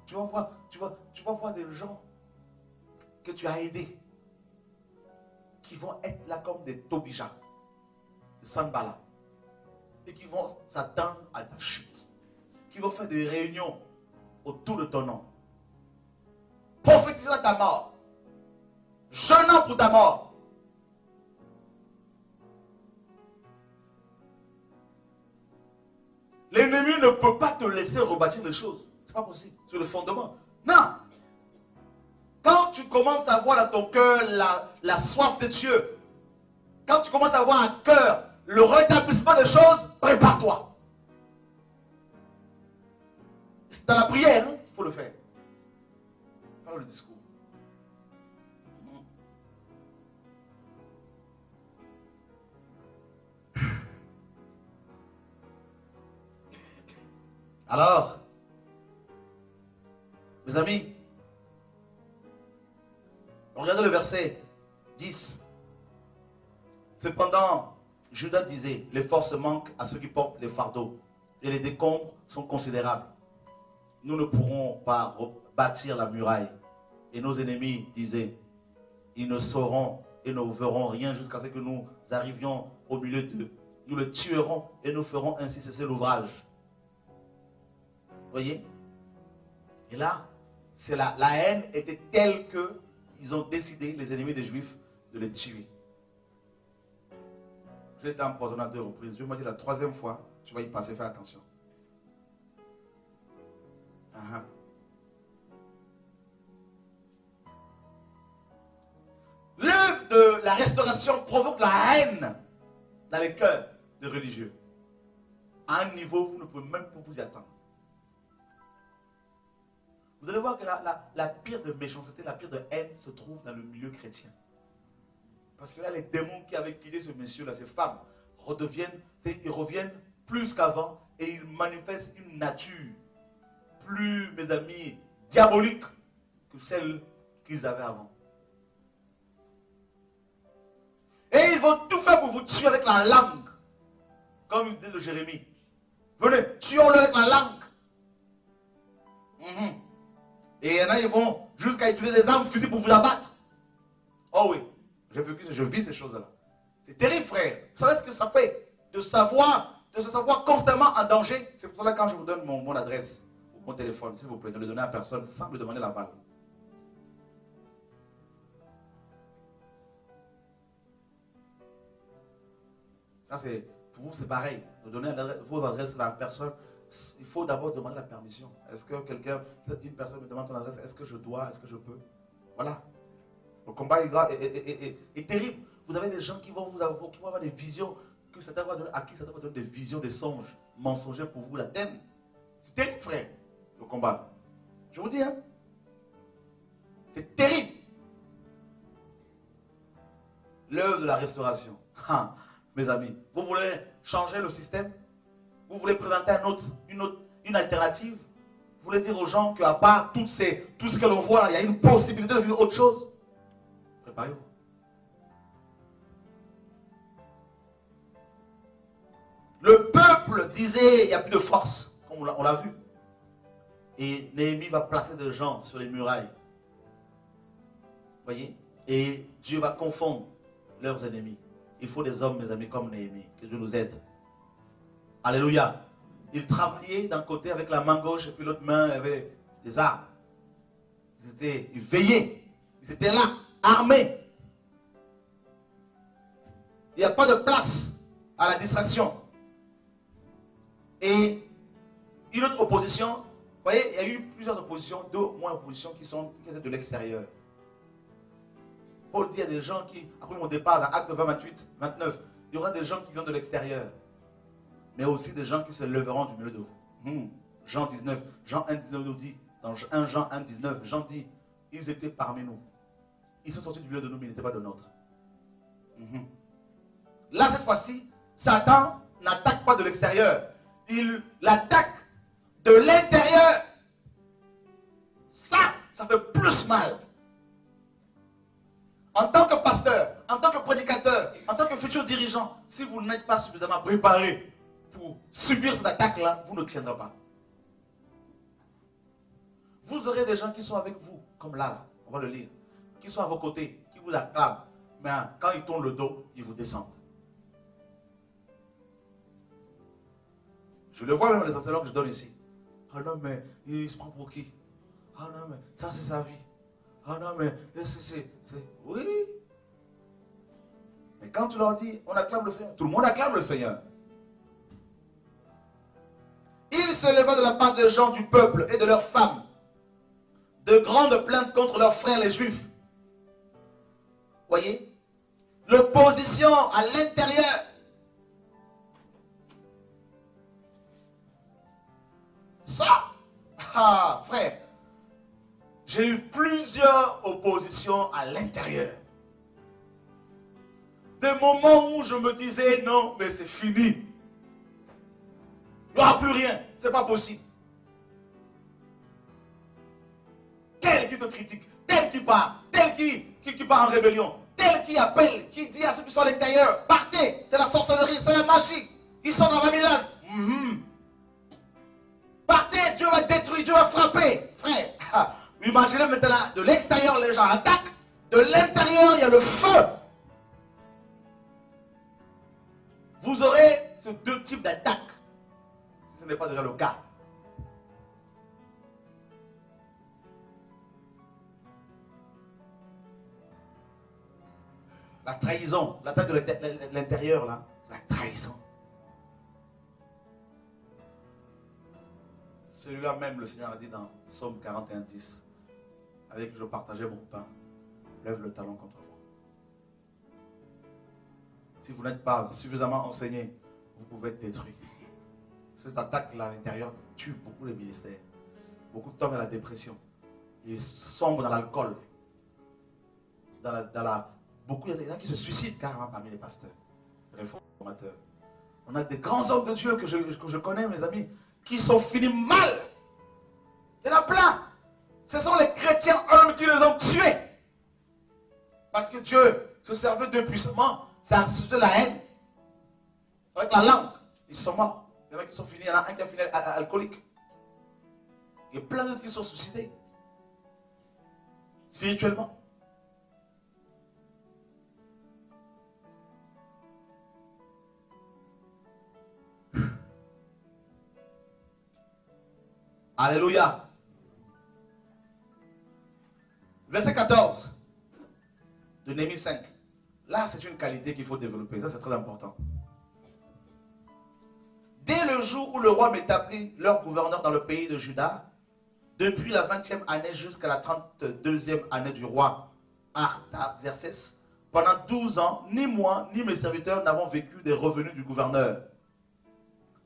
Tu vas voir des gens que tu as aidés qui vont être là comme des Tobija, des Sanbala, et qui vont s'attendre à ta chute, qui vont faire des réunions autour de ton nom, prophétisant ta mort, jeûnant pour ta mort. L'ennemi ne peut pas te laisser rebâtir les choses. C'est pas possible. C'est le fondement. Non. Quand tu commences à avoir dans ton cœur la soif de Dieu, quand tu commences à avoir un cœur, le rétablissement des choses, prépare-toi. C'est dans la prière, il faut le faire. Pas dans le discours. Alors, mes amis, regardez le verset 10. Cependant, Judas disait, les forces manquent à ceux qui portent les fardeaux, et les décombres sont considérables. Nous ne pourrons pas bâtir la muraille. Et nos ennemis disaient, ils ne sauront et ne verront rien jusqu'à ce que nous arrivions au milieu d'eux. Nous le tuerons et nous ferons ainsi cesser l'ouvrage. Vous voyez? Et là, la haine était telle qu'ils ont décidé, les ennemis des Juifs, de les tuer. J'ai été empoisonné à 2 reprises. Dieu m'a dit la 3e fois, tu vas y passer, fais attention. L'œuvre de la restauration provoque la haine dans les cœurs des religieux. À un niveau, vous ne pouvez même pas vous y attendre. Vous allez voir que la pire de méchanceté, la pire de haine se trouve dans le milieu chrétien. Parce que là, les démons qui avaient quitté ce monsieur-là, ces femmes, ils reviennent plus qu'avant et ils manifestent une nature plus, mes amis, diabolique que celle qu'ils avaient avant. Et ils vont tout faire pour vous tuer avec la langue. Comme il dit de Jérémie. Venez, tuons-le avec la langue. Et il y en a, ils vont jusqu'à utiliser des armes physiques pour vous abattre. Oh oui, je vis ces choses-là. C'est terrible, frère. Vous savez ce que ça fait de se savoir constamment en danger? C'est pour ça que quand je vous donne mon adresse ou mon téléphone, s'il vous plaît, ne le donnez à personne sans me demander l'aval. Ça, c'est, pour vous, c'est pareil. De donner vos adresses à la personne, il faut d'abord demander la permission. Est-ce que une personne me demande ton adresse, est-ce que je dois, est-ce que je peux? Voilà. Le combat est terrible. Vous avez des gens qui vont avoir des visions, à qui Satan va donner des visions, des songes mensongers pour vous l'atteindre. C'est terrible, frère, le combat. Je vous dis, hein. C'est terrible. L'œuvre de la restauration. Ah, mes amis, vous voulez changer le système? Vous voulez présenter une alternative? Vous voulez dire aux gens qu'à part tout ce que l'on voit là, il y a une possibilité de vivre autre chose? Préparez-vous. Le peuple disait il n'y a plus de force, comme on l'a vu. Et Néhémie va placer des gens sur les murailles. Vous voyez? Et Dieu va confondre leurs ennemis. Il faut des hommes, mes amis, comme Néhémie. Que Dieu nous aide. Alléluia. Ils travaillaient d'un côté avec la main gauche et puis l'autre main avait des armes. Ils veillaient. Ils étaient là, armés. Il n'y a pas de place à la distraction. Et une autre opposition, vous voyez, il y a eu plusieurs oppositions, deux ou moins oppositions qui sont de l'extérieur. Paul dit, il y a des gens qui, après mon départ, dans Actes 20, 28, 29, il y aura des gens qui viennent de l'extérieur, mais aussi des gens qui se leveront du milieu de vous. Jean 19, Jean 1, 19 nous dit, dans 1 Jean 1, 19, Jean dit, ils étaient parmi nous. Ils sont sortis du milieu de nous, mais ils n'étaient pas de nôtres. Là, cette fois-ci, Satan n'attaque pas de l'extérieur. Il l'attaque de l'intérieur. Ça fait plus mal. En tant que pasteur, en tant que prédicateur, en tant que futur dirigeant, si vous n'êtes pas suffisamment préparé pour subir cette attaque-là, vous ne tiendrez pas. Vous aurez des gens qui sont avec vous, comme là, on va le lire, qui sont à vos côtés, qui vous acclament, mais quand ils tournent le dos, ils vous descendent. Je le vois même dans les enseignements que je donne ici. Ah non, mais il se prend pour qui? Ah non, mais ça c'est sa vie. Ah non, mais c'est... Oui. Mais quand tu leur dis, on acclame le Seigneur, tout le monde acclame le Seigneur. Il se leva de la part des gens du peuple et de leurs femmes de grandes plaintes contre leurs frères les Juifs. Voyez? L'opposition à l'intérieur. Ça, frère, j'ai eu plusieurs oppositions à l'intérieur. Des moments où je me disais, non, mais c'est fini. Il n'y aura plus rien, c'est pas possible. Tel qui te critique, tel qui part, tel qui part en rébellion, tel qui appelle, qui dit à ceux qui sont à l'intérieur, partez, c'est la sorcellerie, c'est la magie, ils sont dans Babylone. Partez, Dieu va détruire, Dieu va frapper. Frère, imaginez maintenant, de l'extérieur les gens attaquent, de l'intérieur il y a le feu. Vous aurez ces deux types d'attaques, si ce n'est pas déjà le cas. La trahison, l'attaque de l'intérieur là, c'est la trahison. Celui-là même, le Seigneur a dit dans Psaume 41, 10, avec je partageais mon pain, lève le talon contre moi. Si vous n'êtes pas suffisamment enseigné, vous pouvez être détruit. Cette attaque-là à l'intérieur tue beaucoup les ministères. Beaucoup tombent dans la dépression. Ils sombrent dans l'alcool. Beaucoup, il y a des gens qui se suicident carrément parmi les pasteurs, les réformateurs. On a des grands hommes de Dieu que je connais, mes amis, qui sont finis mal. Il y en a plein. Ce sont les chrétiens eux qui les ont tués. Parce que Dieu se servait d'eux puissamment. Ça a suscité la haine. Avec la langue, ils sont morts. Il y en a qui sont finis, il y en a un qui a fini alcoolique. Il y a plein d'autres qui sont suicidés. Spirituellement. Alléluia. Verset 14 de Néhémie 5. Là, c'est une qualité qu'il faut développer. Ça, c'est très important. Dès le jour où le roi m'établit leur gouverneur dans le pays de Juda, depuis la 20e année jusqu'à la 32e année du roi Artaxerxès, pendant 12 ans, ni moi, ni mes serviteurs n'avons vécu des revenus du gouverneur.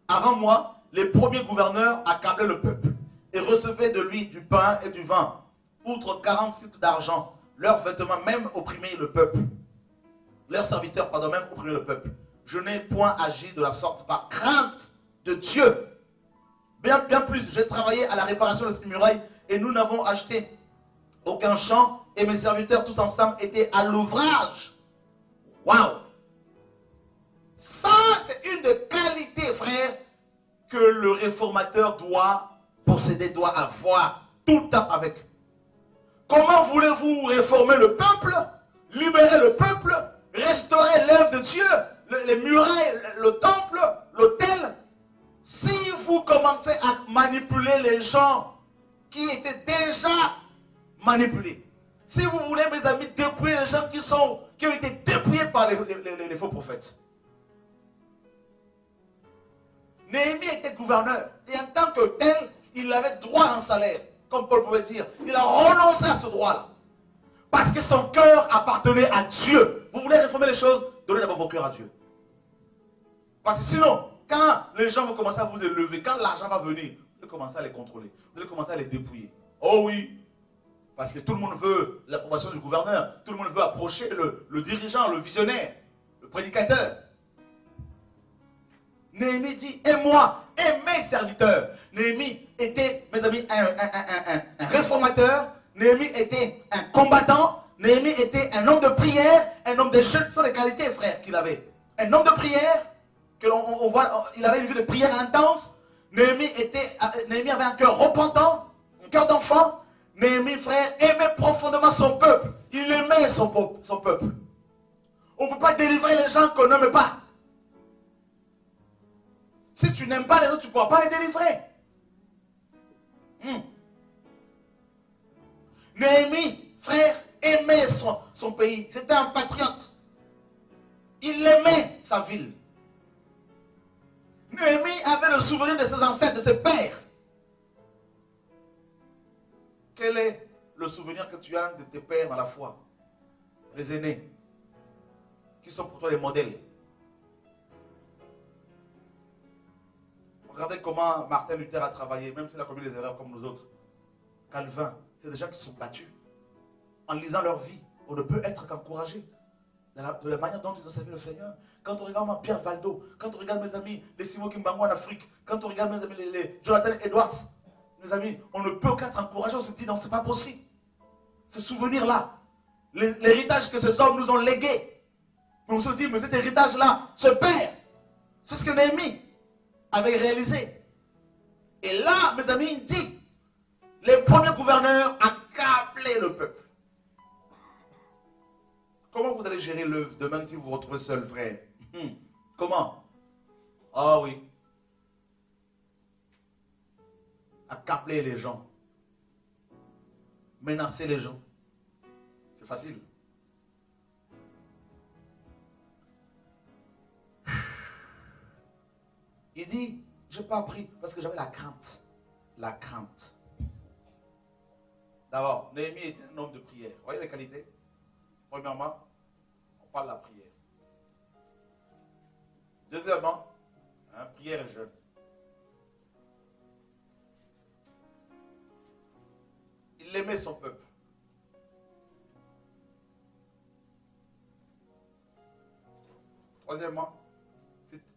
Avant moi, les premiers gouverneurs accablaient le peuple et recevaient de lui du pain et du vin outre 40 cycles d'argent, leurs vêtements même opprimaient le peuple. Leurs serviteurs, pardon, même opprimaient le peuple. Je n'ai point agi de la sorte par crainte de Dieu. Bien plus, j'ai travaillé à la réparation de ces murailles et nous n'avons acheté aucun champ et mes serviteurs tous ensemble étaient à l'ouvrage. Waouh! Ça, c'est une des qualités, frère, que le réformateur doit posséder, doit avoir tout le temps avec. Comment voulez-vous réformer le peuple, libérer le peuple, restaurer l'œuvre de Dieu, les murailles, le temple, l'autel, si vous commencez à manipuler les gens qui étaient déjà manipulés? Si vous voulez, mes amis, dépouiller les gens qui ont été dépouillés par les faux prophètes. Néhémie était gouverneur et en tant que tel, il avait droit à un salaire, comme Paul pouvait dire. Il a renoncé à ce droit-là. Parce que son cœur appartenait à Dieu. Vous voulez réformer les choses? Donnez d'abord vos cœurs à Dieu. Parce que sinon, quand les gens vont commencer à vous élever, quand l'argent va venir, vous allez commencer à les contrôler. Vous allez commencer à les dépouiller. Oh oui! Parce que tout le monde veut l'approbation du gouverneur. Tout le monde veut approcher le dirigeant, le visionnaire, le prédicateur. Néhémie dit, et moi, et mes serviteurs. Néhémie était, mes amis, un réformateur. Néhémie était un combattant. Néhémie était un homme de prière, un homme de jeûne. Ce sont les qualités, frère, qu'il avait. Un homme de prière, que l'on voit, il avait une vie de prière intense. Néhémie avait un cœur repentant, un cœur d'enfant. Néhémie, frère, aimait profondément son peuple. Il aimait son peuple. On ne peut pas délivrer les gens qu'on n'aime pas. Si tu n'aimes pas les autres, tu ne pourras pas les délivrer. Néhémie, frère, aimait son pays. C'était un patriote. Il aimait sa ville. Néhémie avait le souvenir de ses ancêtres, de ses pères. Quel est le souvenir que tu as de tes pères dans la foi? Les aînés, qui sont pour toi les modèles. Regardez comment Martin Luther a travaillé, même s'il a commis des erreurs comme nous autres. Calvin, c'est des gens qui se sont battus. En lisant leur vie, on ne peut être qu'encouragé de la manière dont ils ont servi le Seigneur. Quand on regarde Pierre Valdo, quand on regarde mes amis, les Simon Kimbangu en Afrique, quand on regarde mes amis, les Jonathan Edwards, mes amis, on ne peut qu'être encouragé. On se dit non, c'est pas possible. Ce souvenir-là, l'héritage que ces hommes nous ont légué, on se dit, mais cet héritage-là se perd. C'est ce que Néhémie avait réalisé. Et là, mes amis, il dit, les premiers gouverneurs accablaient le peuple. Comment vous allez gérer l'œuvre demain si vous vous retrouvez seul, frère? Comment? Ah oui. Accabler les gens. Menacer les gens. C'est facile. Il dit, je n'ai pas appris parce que j'avais la crainte. La crainte. D'abord, Néhémie était un homme de prière. Vous voyez les qualités? Premièrement, on parle de la prière. Deuxièmement, prière et jeûne. Il aimait son peuple. Troisièmement,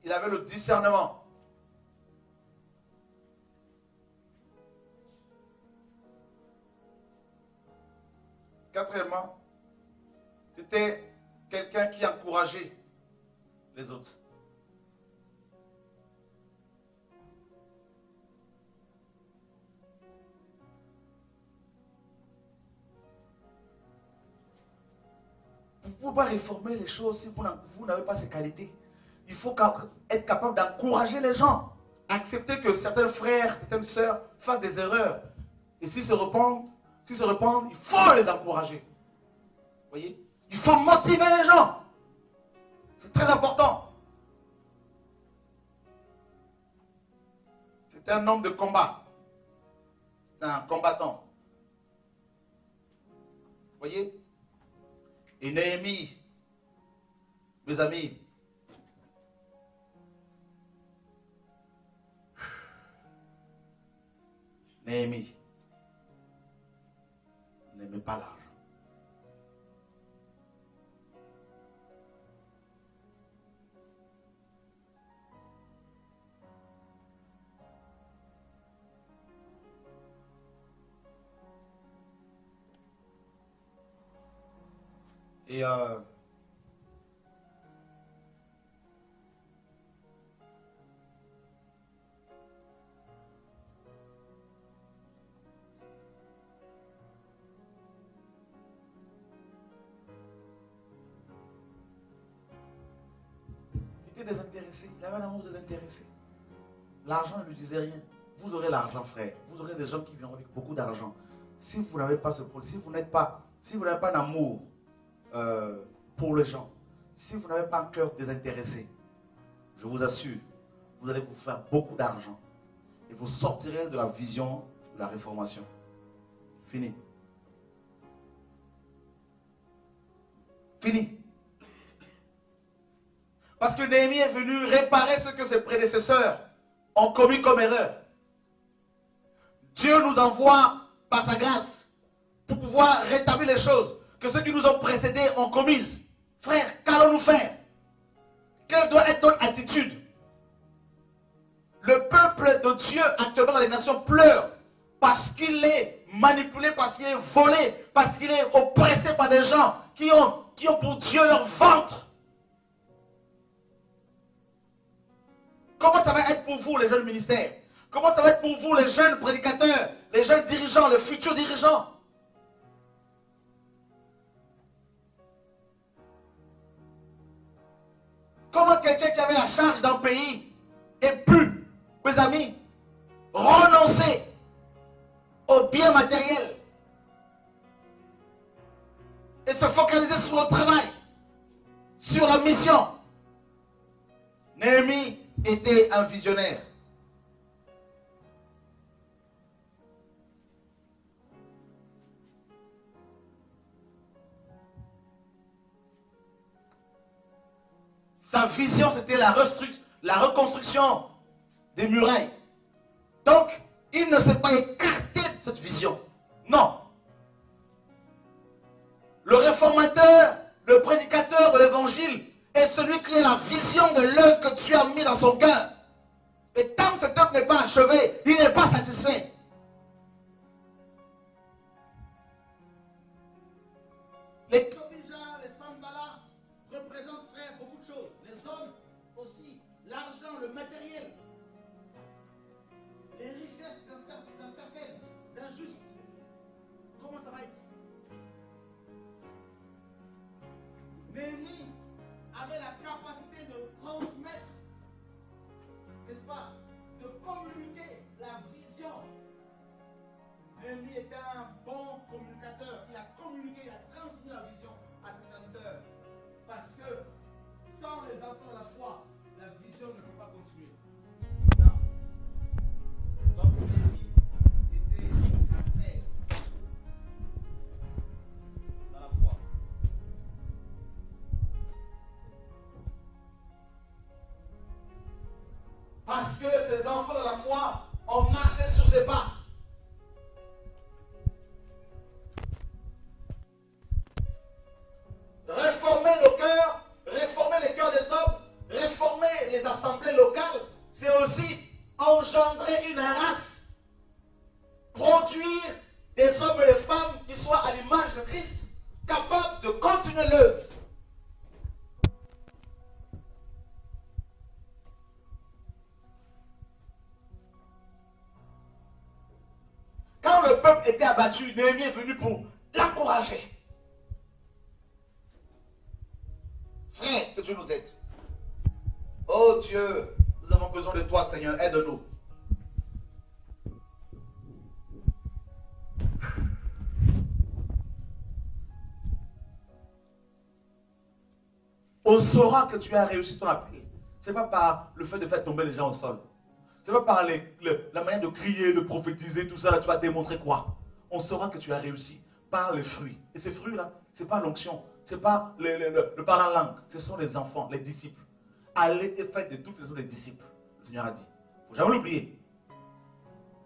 il avait le discernement. Quatrièmement, c'était quelqu'un qui encourageait les autres. Vous ne pouvez pas réformer les choses si vous n'avez pas ces qualités. Il faut être capable d'encourager les gens. Accepter que certains frères, certaines sœurs fassent des erreurs. Et s'ils se repentent, il faut les encourager. Vous voyez? Il faut motiver les gens. C'est très important. C'est un homme de combat. C'est un combattant. Vous voyez? Et Néhémie, mes amis, Néhémie, pas l'argent. Et il était désintéressé, il avait un amour désintéressé. L'argent ne lui disait rien. Vous aurez l'argent, frère. Vous aurez des gens qui viendront avec beaucoup d'argent. Si vous n'avez pas ce problème, si vous n'avez pas d'amour pour les gens, si vous n'avez pas un cœur désintéressé, je vous assure, vous allez vous faire beaucoup d'argent. Et vous sortirez de la vision de la réformation. Fini. Fini. Parce que Néhémie est venu réparer ce que ses prédécesseurs ont commis comme erreur. Dieu nous envoie par sa grâce pour pouvoir rétablir les choses que ceux qui nous ont précédés ont commises. Frère, qu'allons-nous faire? Quelle doit être notre attitude? Le peuple de Dieu actuellement dans les nations pleure parce qu'il est manipulé, parce qu'il est volé, parce qu'il est oppressé par des gens qui ont pour Dieu leur ventre. Comment ça va être pour vous les jeunes ministères? Comment ça va être pour vous les jeunes prédicateurs, les jeunes dirigeants, les futurs dirigeants? Comment quelqu'un qui avait la charge d'un pays ait pu, mes amis, renoncer aux biens matériels et se focaliser sur le travail, sur la mission? Néhémie était un visionnaire. Sa vision, c'était la reconstruction des murailles. Donc, il ne s'est pas écarté de cette vision. Non. Le réformateur, le prédicateur de l'évangile est celui qui a la vision de l'œuvre que Dieu a mis dans son cœur. Et tant que cette œuvre n'est pas achevée, il n'est pas satisfait. Les Tobija, les Sanballat représentent, frère, beaucoup de choses. Les hommes aussi, l'argent, le matériel, les richesses incertaines, injustes. Comment ça va être? Néhémie avait la capacité de transmettre, n'est-ce pas, de communiquer la vision. Néhémie était un bon communicateur. Il a communiqué, il a transmis la vision à ses serviteurs. Parce que sans les enfants de la foi, la vision ne peut pas continuer. Non. Donc Néhémie était un père dans la foi. Parce que ces enfants de la foi ont marché sur ses pas. Réformer nos cœurs, réformer les cœurs des hommes, réformer les assemblées locales, c'est aussi engendrer une race, produire des hommes et des femmes qui soient à l'image de Christ, capables de continuer l'œuvre. Quand le peuple était abattu, Néhémie est venu pour l'encourager. Frère, que Dieu nous aide. Oh Dieu, nous avons besoin de toi, Seigneur, aide-nous. On saura que tu as réussi ton appel. Ce n'est pas par le fait de faire tomber les gens au sol. Ce n'est pas par la manière de crier, de prophétiser, tout ça, là, tu vas démontrer quoi? On saura que tu as réussi par les fruits. Et ces fruits-là, ce n'est pas l'onction, ce n'est pas le parler en langue, ce sont les enfants, les disciples. Allez et faites de toutes les autres des disciples. Le Seigneur a dit. Il ne faut jamais l'oublier.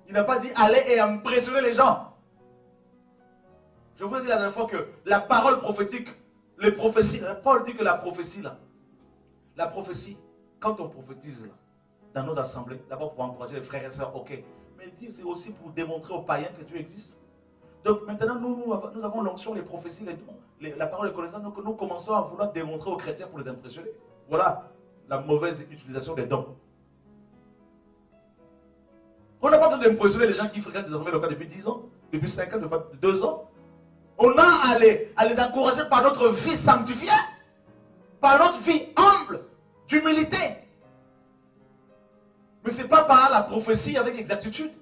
Il n'a pas dit allez et impressionner les gens. Je vous ai dit la dernière fois que la parole prophétique, les prophéties, Paul dit que la prophétie, quand on prophétise là, dans nos assemblées, d'abord pour encourager les frères et sœurs, ok. Mais il dit c'est aussi pour démontrer aux païens que Dieu existe. Donc maintenant, nous avons l'onction, les prophéties, les dons, la parole de connaissance, donc nous commençons à vouloir démontrer aux chrétiens pour les impressionner. Voilà la mauvaise utilisation des dons. On n'a pas besoin d'impressionner les gens qui fréquentent des assemblées locales depuis 10 ans, depuis 5 ans, depuis 2 ans. On a à les encourager par notre vie sanctifiée, par notre vie humble, d'humilité. Mais ce n'est pas par la prophétie avec exactitude.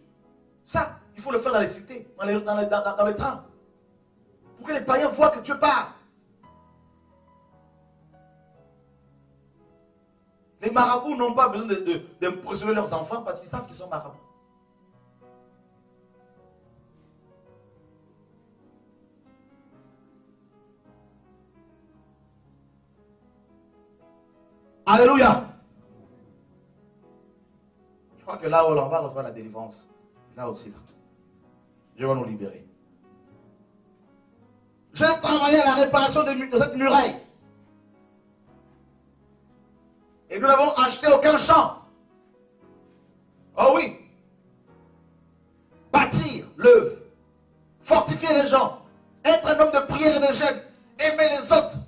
Ça, il faut le faire dans les cités, dans les trains. Pour que les païens voient que Dieu parle. Les marabouts n'ont pas besoin d'impressionner leurs enfants parce qu'ils savent qu'ils sont marabouts. Alléluia. Je crois que là où on va recevoir la délivrance, là aussi, Dieu va nous libérer. J'ai travaillé à la réparation de cette muraille. Et nous n'avons acheté aucun champ. Oh oui. Bâtir l'œuvre. Fortifier les gens. Être un homme de prière et de jeûne. Aimer les autres.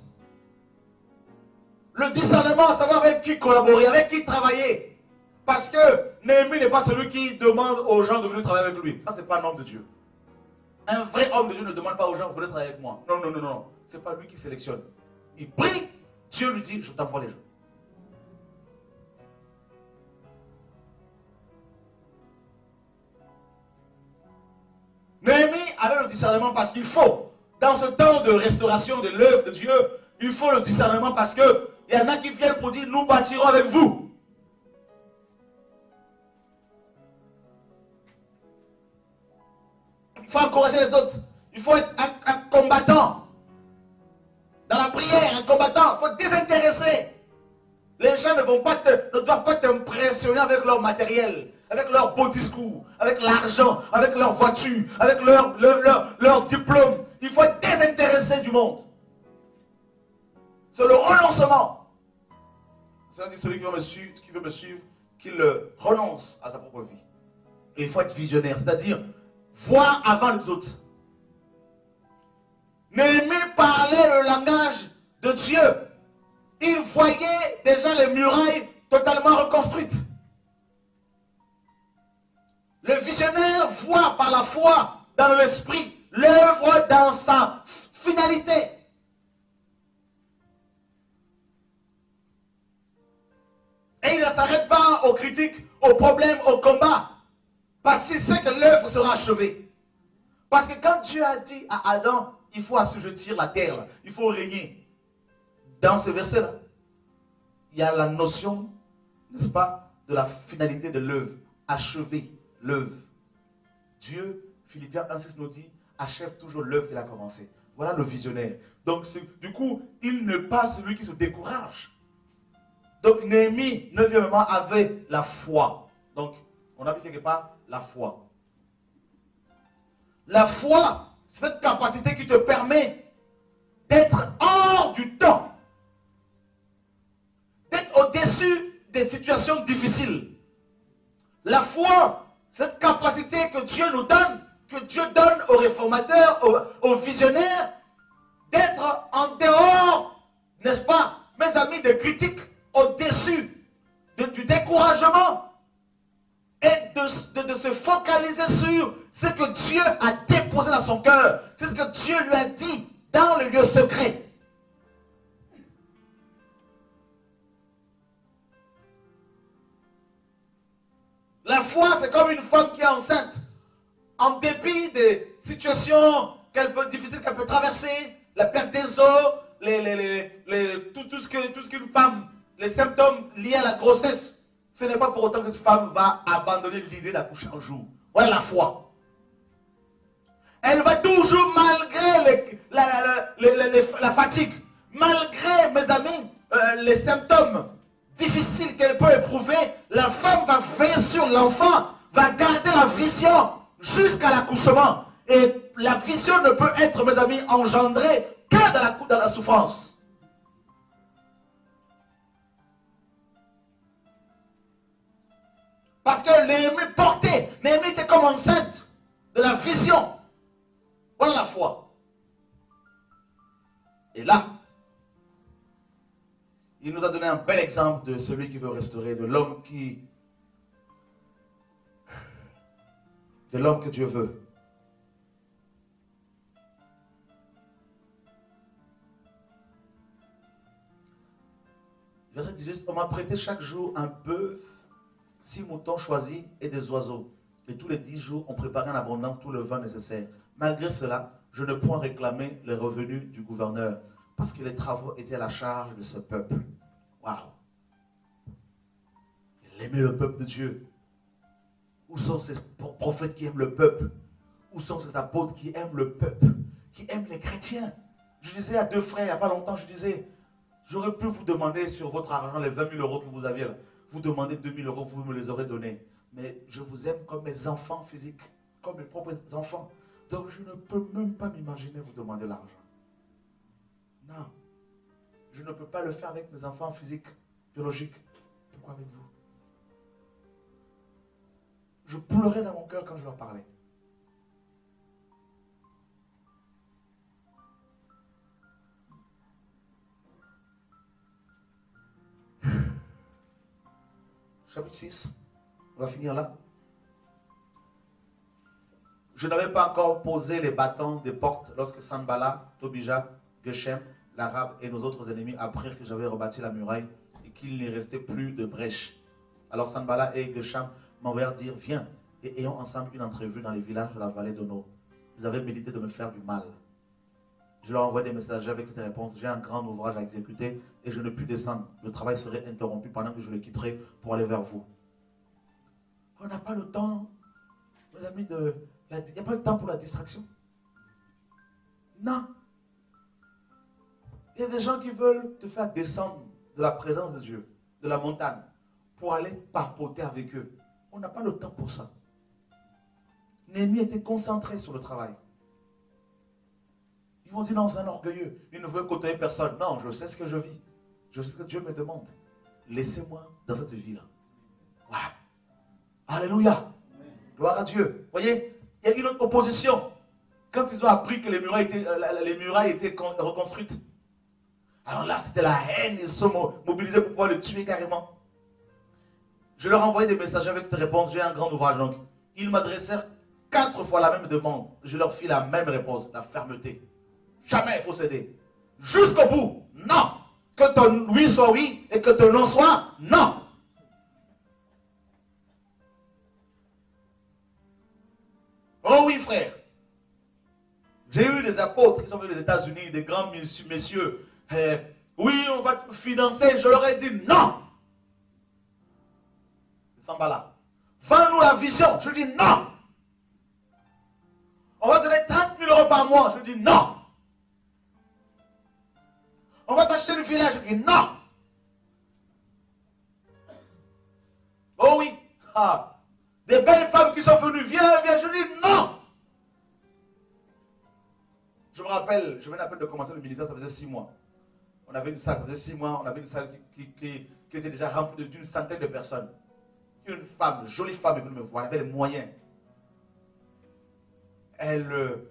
Le discernement, savoir avec qui collaborer, avec qui travailler. Parce que Néhémie n'est pas celui qui demande aux gens de venir travailler avec lui. Ça, ce n'est pas un homme de Dieu. Un vrai homme de Dieu ne demande pas aux gens de venir travailler avec moi. Non, non, non, non. Ce n'est pas lui qui sélectionne. Il prie, Dieu lui dit, je t'envoie les gens. Néhémie avait le discernement parce qu'il faut, dans ce temps de restauration de l'œuvre de Dieu, il faut le discernement parce qu'il y en a qui viennent pour dire, nous bâtirons avec vous. Il faut encourager les autres. Il faut être un combattant. Dans la prière, un combattant. Il faut désintéresser. Les gens ne doivent pas t'impressionner avec leur matériel, avec leur beau discours, avec l'argent, avec leur voiture, avec leur diplôme. Il faut être désintéressé du monde. C'est le renoncement. C'est celui qui veut me suivre, qu'il renonce à sa propre vie. Et il faut être visionnaire, c'est-à-dire voir avant les autres. Néhémie parlait le langage de Dieu. Il voyait déjà les murailles totalement reconstruites. Le visionnaire voit par la foi dans l'esprit l'œuvre dans sa finalité. Et il ne s'arrête pas aux critiques, aux problèmes, aux combats. Parce qu'il sait que l'œuvre sera achevée. Parce que quand Dieu a dit à Adam, il faut assujettir la terre, il faut régner. Dans ce verset-là, il y a la notion, n'est-ce pas, de la finalité de l'œuvre. Achever l'œuvre. Dieu, Philippiens 1,6 nous dit, achève toujours l'œuvre qu'il a commencée. Voilà le visionnaire. Donc, du coup, il n'est pas celui qui se décourage. Donc, Néhémie, 9e, avait la foi. Donc, on a vu quelque part la foi. La foi, c'est cette capacité qui te permet d'être hors du temps. D'être au-dessus des situations difficiles. La foi, cette capacité que Dieu nous donne, que Dieu donne aux réformateurs, aux visionnaires, d'être en dehors, n'est-ce pas, mes amis, des critiques, au-dessus du découragement et de se focaliser sur ce que Dieu a déposé dans son cœur. C'est ce que Dieu lui a dit dans le lieu secret. La foi, c'est comme une femme qui est enceinte. En dépit des situations difficiles qu'elle peut traverser, la perte des os, tout ce qu'une femme, les symptômes liés à la grossesse, ce n'est pas pour autant que cette femme va abandonner l'idée d'accoucher un jour. Voilà la foi. Elle va toujours, malgré la fatigue, malgré, mes amis, les symptômes difficiles qu'elle peut éprouver, la femme va veiller sur l'enfant, va garder la vision jusqu'à l'accouchement. Et la vision ne peut être, mes amis, engendrée que dans la souffrance. Parce que Néhémie portait, Néhémie était comme enceinte de la vision. Voilà la foi. Et là, il nous a donné un bel exemple de celui qui veut restaurer, de l'homme que Dieu veut. Verset 18, on m'a prêté chaque jour un bœuf, 6 moutons choisis et des oiseaux. Et tous les 10 jours, on préparait en abondance tout le vin nécessaire. Malgré cela, je ne puis réclamer les revenus du gouverneur, parce que les travaux étaient à la charge de ce peuple. Waouh! Il aimait le peuple de Dieu. Où sont ces prophètes qui aiment le peuple? Où sont ces apôtres qui aiment le peuple? Qui aiment les chrétiens? Je disais à 2 frères, il n'y a pas longtemps, je disais, j'aurais pu vous demander sur votre argent, les 20 000 euros que vous aviez là, vous demandez 2 000 euros, vous me les aurez donnés. Mais je vous aime comme mes enfants physiques, comme mes propres enfants. Donc je ne peux même pas m'imaginer vous demander l'argent. Non. Je ne peux pas le faire avec mes enfants physiques, biologiques. Pourquoi avec vous? Je pleurais dans mon cœur quand je leur parlais. Chapitre 6, on va finir là. Je n'avais pas encore posé les bâtons des portes lorsque Sanballat, Tobija, Geshem, l'Arabe et nos autres ennemis apprirent que j'avais rebâti la muraille et qu'il n'y restait plus de brèche. Alors Sanballat et Geshem m'envoyèrent dire, viens et ayons ensemble une entrevue dans les villages de la vallée d'Ono. Ils avaient médité de me faire du mal. Je leur envoie des messagers avec cette réponse, j'ai un grand ouvrage à exécuter et je ne puis descendre. Le travail serait interrompu pendant que je le quitterai pour aller vers vous. On n'a pas le temps, mes amis, il n'y a pas le temps pour la distraction. Non. Il y a des gens qui veulent te faire descendre de la présence de Dieu, de la montagne, pour aller papoter avec eux. On n'a pas le temps pour ça. Néhémie était concentré sur le travail. Ils vont dire non, c'est un orgueilleux. Il ne veut côtoyer personne. Non, je sais ce que je vis. Je sais ce que Dieu me demande. Laissez-moi dans cette vie-là. Wow. Alléluia. Gloire à Dieu. Vous voyez, il y a une autre opposition. Quand ils ont appris que les murailles étaient reconstruites. Alors là, c'était la haine. Ils se sont mobilisés pour pouvoir le tuer carrément. Je leur envoyais des messages avec cette réponse. J'ai un grand ouvrage. Donc, ils m'adressèrent 4 fois la même demande. Je leur fis la même réponse. La fermeté. Jamais il faut céder. Jusqu'au bout. Non. Que ton oui soit oui et que ton non soit non. Oh oui, frère. J'ai eu des apôtres qui sont venus des États-Unis, des grands messieurs. Oui, on va te financer. Je leur ai dit non. Ils s'en bat là. Vends-nous la vision. Je dis non. On va donner 30 000 euros par mois. Je dis non. On va t'acheter le village. Je dis non. Oh oui. Ah. Des belles femmes qui sont venues. Viens, viens. Je dis non. Je me rappelle, je venais à peine de commencer le ministère, ça faisait 6 mois. On avait une salle, ça faisait 6 mois, on avait une salle qui était déjà remplie d'une centaine de personnes. Une femme, jolie femme, est venue me voir, elle avait les moyens.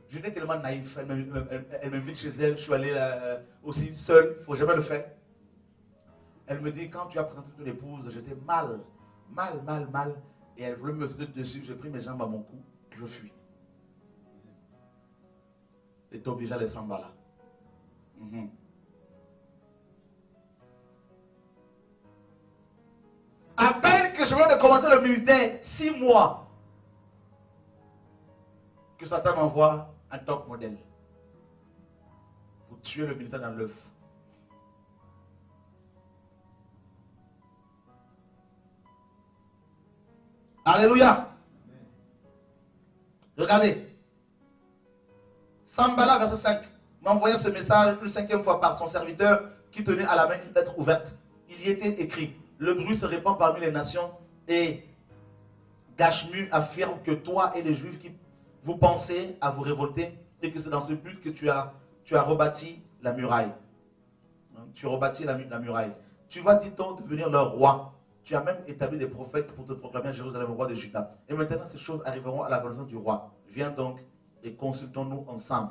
J'étais tellement naïf, elle m'invite chez elle, je suis allé aussi seul, il ne faut jamais le faire. Elle me dit, quand tu as présenté ton épouse, j'étais mal. Et elle voulait me sauter dessus, j'ai pris mes jambes à mon cou, je fuis. Et Tobija les Sanballat. À peine que je viens de commencer le ministère, 6 mois, que Satan m'envoie un top modèle pour tuer le ministère dans l'œuf. Alléluia. Regardez. Sanballat, verset 5, m'envoya ce message une 5e fois par son serviteur qui tenait à la main une lettre ouverte. Il y était écrit, le bruit se répand parmi les nations et Gashmu affirme que toi et les Juifs qui vous pensez à vous révolter et que c'est dans ce but que tu as rebâti la muraille. Tu rebâtis la muraille. Tu vas, dit-on, devenir leur roi. Tu as même établi des prophètes pour te proclamer à Jérusalem, roi de Juda. Et maintenant, ces choses arriveront à la connaissance du roi. Viens donc et consultons-nous ensemble.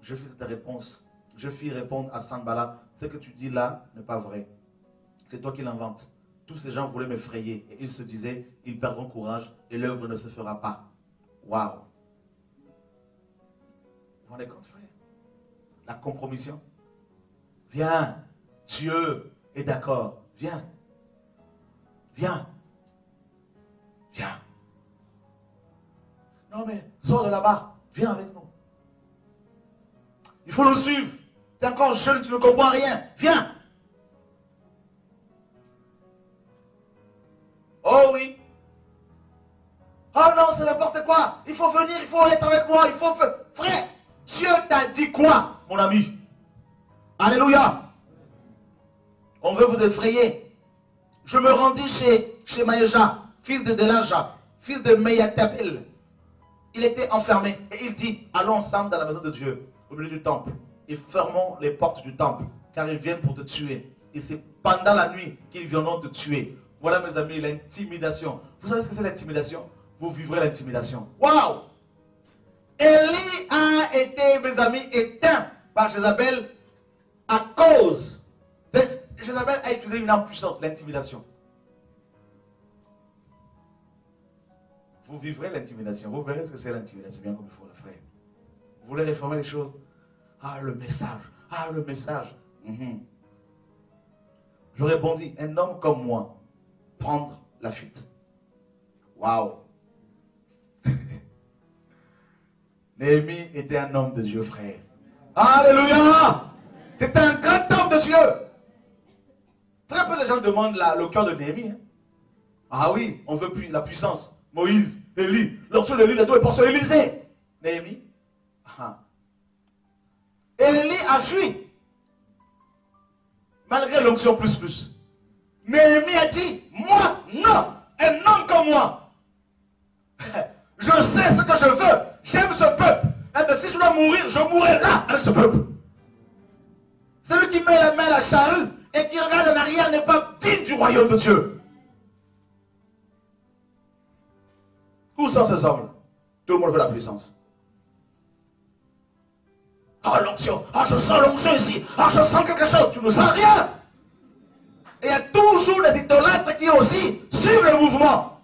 Je fis cette réponse. Je fis répondre à Sanballat, ce que tu dis là n'est pas vrai. C'est toi qui l'inventes. Tous ces gens voulaient m'effrayer et ils se disaient, ils perdront courage et l'œuvre ne se fera pas. Waouh! Vous vous rendez compte, frère? La compromission. Viens, Dieu est d'accord. Viens. Viens. Viens. Non mais, sors de là-bas. Viens avec nous. Il faut le suivre. Tu es encore jeune, tu ne comprends rien. Viens. Oh oui. Oh non, c'est n'importe quoi. Il faut venir, il faut être avec moi. Il faut faire. Frère, Dieu t'a dit quoi, mon ami? Alléluia. On veut vous effrayer. Je me rendis chez Maïja, fils de Delaja, fils de Meyatabel. Il était enfermé et il dit, allons ensemble dans la maison de Dieu, au milieu du temple, et fermons les portes du temple, car ils viennent pour te tuer. Et c'est pendant la nuit qu'ils viendront te tuer. Voilà, mes amis, l'intimidation. Vous savez ce que c'est l'intimidation? Vous vivrez l'intimidation. Waouh! Élie a été, mes amis, éteint par Jézabel à cause de... Jézabel a utilisé une arme puissante, l'intimidation. Vous vivrez l'intimidation. Vous verrez ce que c'est l'intimidation, bien comme il faut, le frère. Vous voulez réformer les choses? Ah, le message. Ah, le message. Je répondis, un homme comme moi, prendre la fuite. Waouh! Néhémie était un homme de Dieu, frère. Alléluia! C'était un grand homme de Dieu. Très peu de gens demandent le cœur de Néhémie. Hein? Ah oui, on veut plus la puissance. Moïse, Élie, lorsque Élie, les deux est passé à l'Élysée. Néhémie. Élie a fui. Malgré l'onction plus. Néhémie a dit, moi, non, un homme comme moi. Je sais ce que je veux. J'aime ce peuple. Eh bien, si je dois mourir, je mourrai là, avec ce peuple. Celui qui met la main à la charrue et qui regarde en arrière n'est pas digne du royaume de Dieu. Où sont ces hommes-là? Tout le monde veut la puissance. Ah, l'onction. Ah, je sens l'onction ici. Ah, je sens quelque chose. Tu ne sens rien. Et il y a toujours des idolâtres qui aussi suivent le mouvement.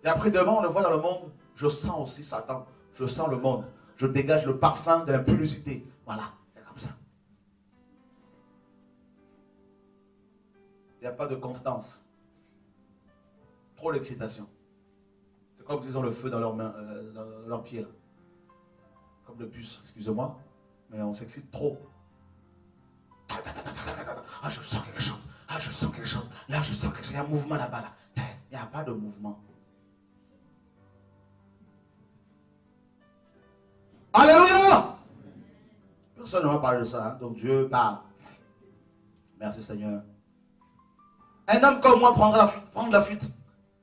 Et après demain, on le voit dans le monde. Je sens aussi Satan. Je sens le monde. Je dégage le parfum de l'impudicité. Voilà, c'est comme ça. Il n'y a pas de constance. Trop d'excitation. C'est comme ils ont le feu dans leurs mains, dans leurs pieds. Là. Comme le puce, excusez-moi. Mais on s'excite trop. Ah, je sens quelque chose. Ah, je sens quelque chose. Là, je sens quelque chose. Il y a un mouvement là-bas. Là. Il n'y a pas de mouvement. Alléluia! Personne ne va parler de ça, hein? Donc Dieu parle. Merci Seigneur. Un homme comme moi prendra la fuite.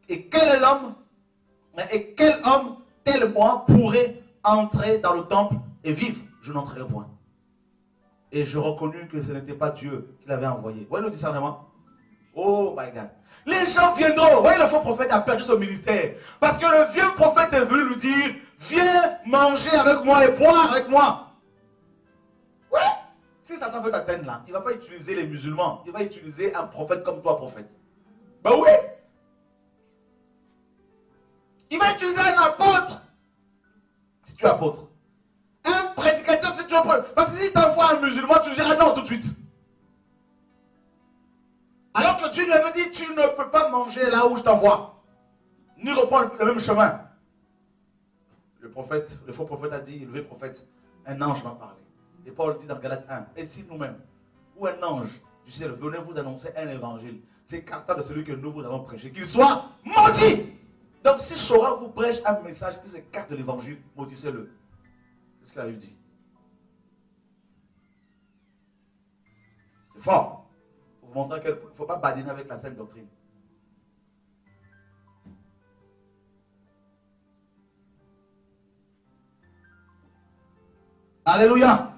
Et quel est l'homme? Et quel homme tel moi pourrait entrer dans le temple et vivre? Je n'entrerai point. Et je reconnus que ce n'était pas Dieu qui l'avait envoyé. Vous voyez le discernement? Oh my God. Les gens viendront. Vous voyez, le faux prophète a perdu son ministère. Parce que le vieux prophète est venu lui dire, viens manger avec moi et boire avec moi. Ouais. Si Satan veut t'atteindre là, il ne va pas utiliser les musulmans. Il va utiliser un prophète comme toi, prophète. Ben oui. Il va utiliser un apôtre. Si tu es apôtre. Un prédicateur si tu es apôtre. Parce que si tu envoies un musulman, tu lui diras non tout de suite. Alors que Dieu lui avait dit, tu ne peux pas manger là où je t'envoie. Ni reprendre le même chemin. Le prophète, le faux prophète a dit, le vrai prophète, un ange m'a parlé. Et Paul dit dans Galates 1, et si nous-mêmes, ou un ange du ciel, venez vous annoncer un évangile, c'est cartant de celui que nous vous avons prêché, qu'il soit maudit. Donc si Chora vous prêche un message qui s'écarte de l'évangile, maudissez-le. C'est ce qu'il a eu dit. C'est fort. Pour montrer qu'il ne faut pas badiner avec la saine doctrine. Alléluia.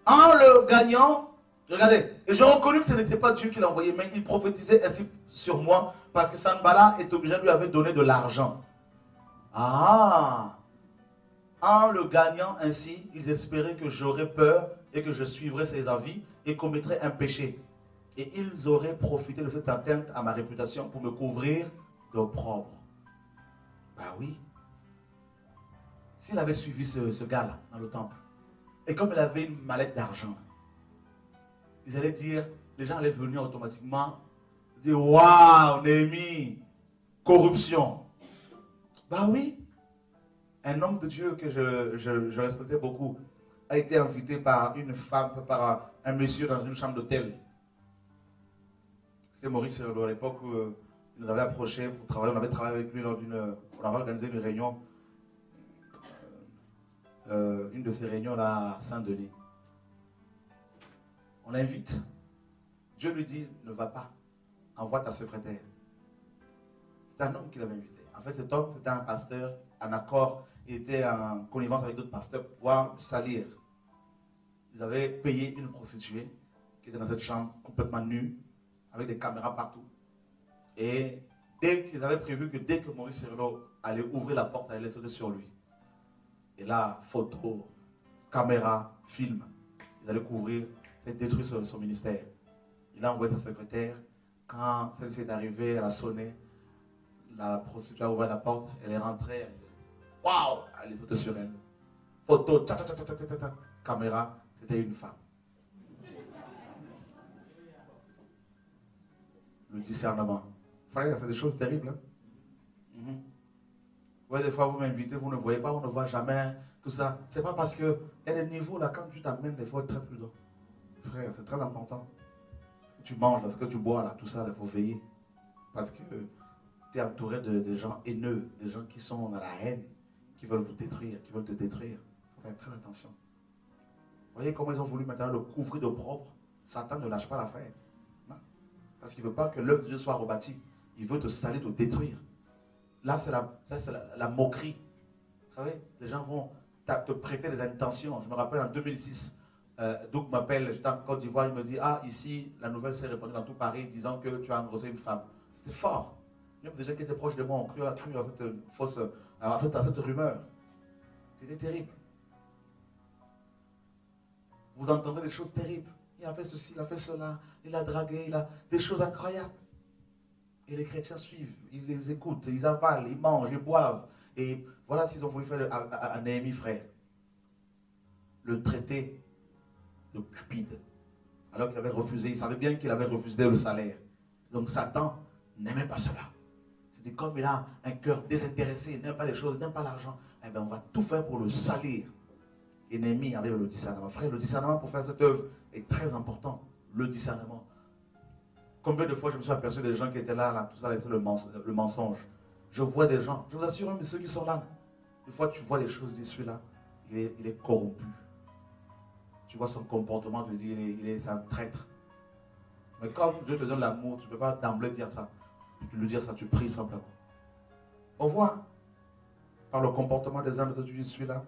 En le gagnant, regardez, et j'ai reconnu que ce n'était pas Dieu qui l'a envoyé, mais il prophétisait ainsi sur moi, parce que Sanballat est obligé de lui avoir donné de l'argent. Ah! En le gagnant ainsi, ils espéraient que j'aurais peur et que je suivrais ses avis et commettrais un péché. Et ils auraient profité de cette atteinte à ma réputation pour me couvrir d'opprobre. Ben oui. S'il avait suivi ce gars-là dans le temple, et comme il avait une mallette d'argent, ils allaient dire, les gens allaient venir automatiquement dire, waouh, Néhémie, corruption. Ben oui. Un homme de Dieu que je respectais beaucoup a été invité par une femme, par un monsieur dans une chambre d'hôtel. C'était Maurice à l'époque où il nous avait approché pour travailler. On avait travaillé avec lui on avait organisé une réunion, une de ces réunions là à Saint-Denis. On l'invite. Dieu lui dit, ne va pas, envoie ta secrétaire. C'est un homme qui l'avait invité. En fait, cet homme, c'était un pasteur, en accord. Il était en connivence avec d'autres pasteurs pour pouvoir salir. Ils avaient payé une prostituée qui était dans cette chambre complètement nue, avec des caméras partout. Et dès qu'ils avaient prévu que dès que Maurice Cerullo allait ouvrir la porte, elle allait sauter sur lui. Et là, photo, caméra, film, ils allaient couvrir, détruire son ministère. Il a envoyé sa secrétaire. Quand celle-ci est arrivée, elle a sonné. La prostituée a ouvert la porte, elle est rentrée. Waouh! Elle est sautée sur elle. Photo, caméra, c'était une femme. Le discernement. Frère, c'est des choses terribles. Hein? Ouais, des fois, vous m'invitez, vous ne voyez pas, on ne voit jamais tout ça. C'est pas parce que il y a des niveaux là, quand tu t'amènes, des fois, être très prudent. Frère, c'est très important. Ce que tu manges, là, ce que tu bois, là, tout ça, il faut veiller. Parce que tu es entouré de gens haineux, des gens qui sont dans la haine, qui veulent vous détruire, qui veulent te détruire. Il faut faire très attention. Vous voyez comment ils ont voulu maintenant le couvrir d'opprobre. Satan ne lâche pas l'affaire. Parce qu'il ne veut pas que l'œuvre de Dieu soit rebâtie. Il veut te salir, te détruire. Là, c'est la moquerie. Vous savez, les gens vont te prêter des intentions. Je me rappelle en 2006, Doug m'appelle, j'étais en Côte d'Ivoire, il me dit, ah, ici, la nouvelle s'est répandue dans tout Paris disant que tu as engrossé une femme. C'est fort. Même des gens qui étaient proches de moi ont cru à cette fausse, à cette rumeur. C'était terrible. Vous entendez des choses terribles. Il a fait ceci, il a fait cela, il a dragué, il a des choses incroyables. Et les chrétiens suivent, ils les écoutent, ils avalent, ils mangent, ils boivent. Et voilà ce qu'ils ont voulu faire à Néhémie, frère. Le traiter de cupide. Alors qu'il avait refusé, il savait bien qu'il avait refusé le salaire. Donc Satan n'aimait pas cela. C'est comme il a un cœur désintéressé, il n'aime pas les choses, il n'aime pas l'argent, eh bien on va tout faire pour le salir. Et Néhémie avait le discernement. Frère, le discernement pour faire cette œuvre est très important. Le discernement. Combien de fois je me suis aperçu des gens qui étaient là tout ça, c'est le mensonge. Je vois des gens, je vous assure, mais ceux qui sont là, des fois tu vois les choses, tu dis celui-là, il est corrompu. Tu vois son comportement, tu dis, c'est un traître. Mais quand Dieu te donne l'amour, tu ne peux pas d'emblée dire ça. Tu lui dire ça, tu pries simplement. On voit, par le comportement des hommes, tu dis celui-là,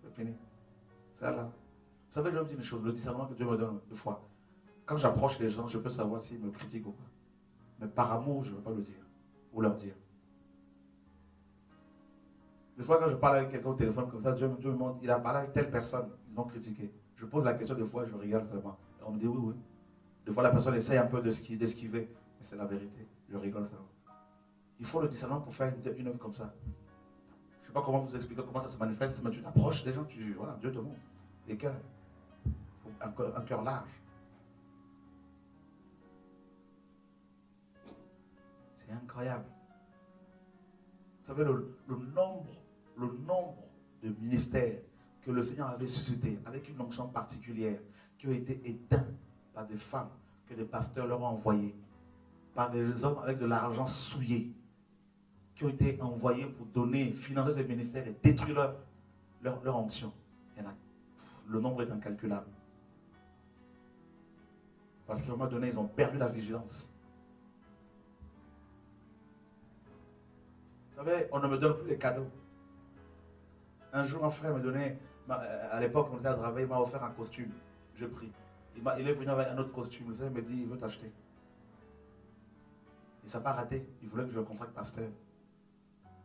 c'est fini. C'est là. Vous savez, je vais vous dire une chose, le discernement que Dieu me donne deux fois. Quand j'approche les gens, je peux savoir s'ils me critiquent ou pas. Mais par amour, je ne veux pas le dire. Ou leur dire. Des fois, quand je parle avec quelqu'un au téléphone comme ça, Dieu me montre, il a parlé avec telle personne, ils l'ont critiqué. Je pose la question des fois, je regarde seulement. Et on me dit oui, oui. Des fois, la personne essaye un peu d'esquiver. Mais c'est la vérité. Je rigole seulement. Il faut le discernement pour faire une œuvre comme ça. Je ne sais pas comment vous expliquer comment ça se manifeste, mais tu t'approches des gens, voilà, Dieu te montre. Les cœurs. Un cœur large. C'est incroyable. Vous savez, le nombre de ministères que le Seigneur avait suscité avec une onction particulière, qui ont été éteints par des femmes que des pasteurs leur ont envoyés, par des hommes avec de l'argent souillé, qui ont été envoyés pour donner, financer ces ministères et détruire leur onction. Le nombre est incalculable. Parce qu'à un moment donné, ils ont perdu la vigilance. Vous savez, on ne me donne plus les cadeaux. Un jour, un frère me donnait, à l'époque, on était à travailler, il m'a offert un costume. Je prie. Il est venu avec un autre costume. Il me dit, il veut t'acheter. Et ça n'a pas raté. Il voulait que je le contracte pasteur.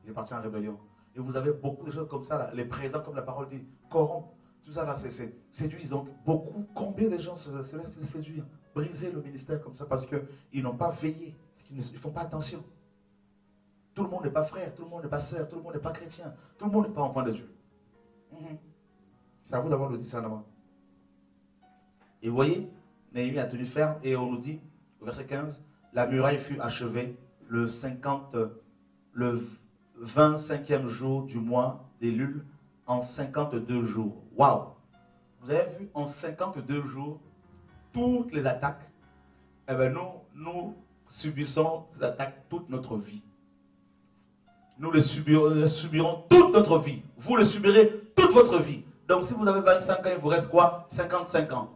Il est parti en rébellion. Et vous avez beaucoup de choses comme ça, là. Les présents, comme la parole dit, corrompent. Tout ça, là, c'est séduisent. Donc, beaucoup, combien de gens se laissent séduire, briser le ministère comme ça parce qu'ils n'ont pas veillé, ils ne font pas attention. Tout le monde n'est pas frère, tout le monde n'est pas sœur, tout le monde n'est pas chrétien, tout le monde n'est pas enfant de Dieu. C'est à vous d'avoir le discernement. Et vous voyez, Néhémie a tenu ferme et on nous dit, au verset 15, la muraille fut achevée le 25e jour du mois d'Élul en 52 jours. Waouh! Vous avez vu, en 52 jours, toutes les attaques, eh bien, nous subissons ces attaques toute notre vie. Nous les subirons toute notre vie. Vous les subirez toute votre vie. Donc si vous avez 25 ans, il vous reste quoi? 55 ans.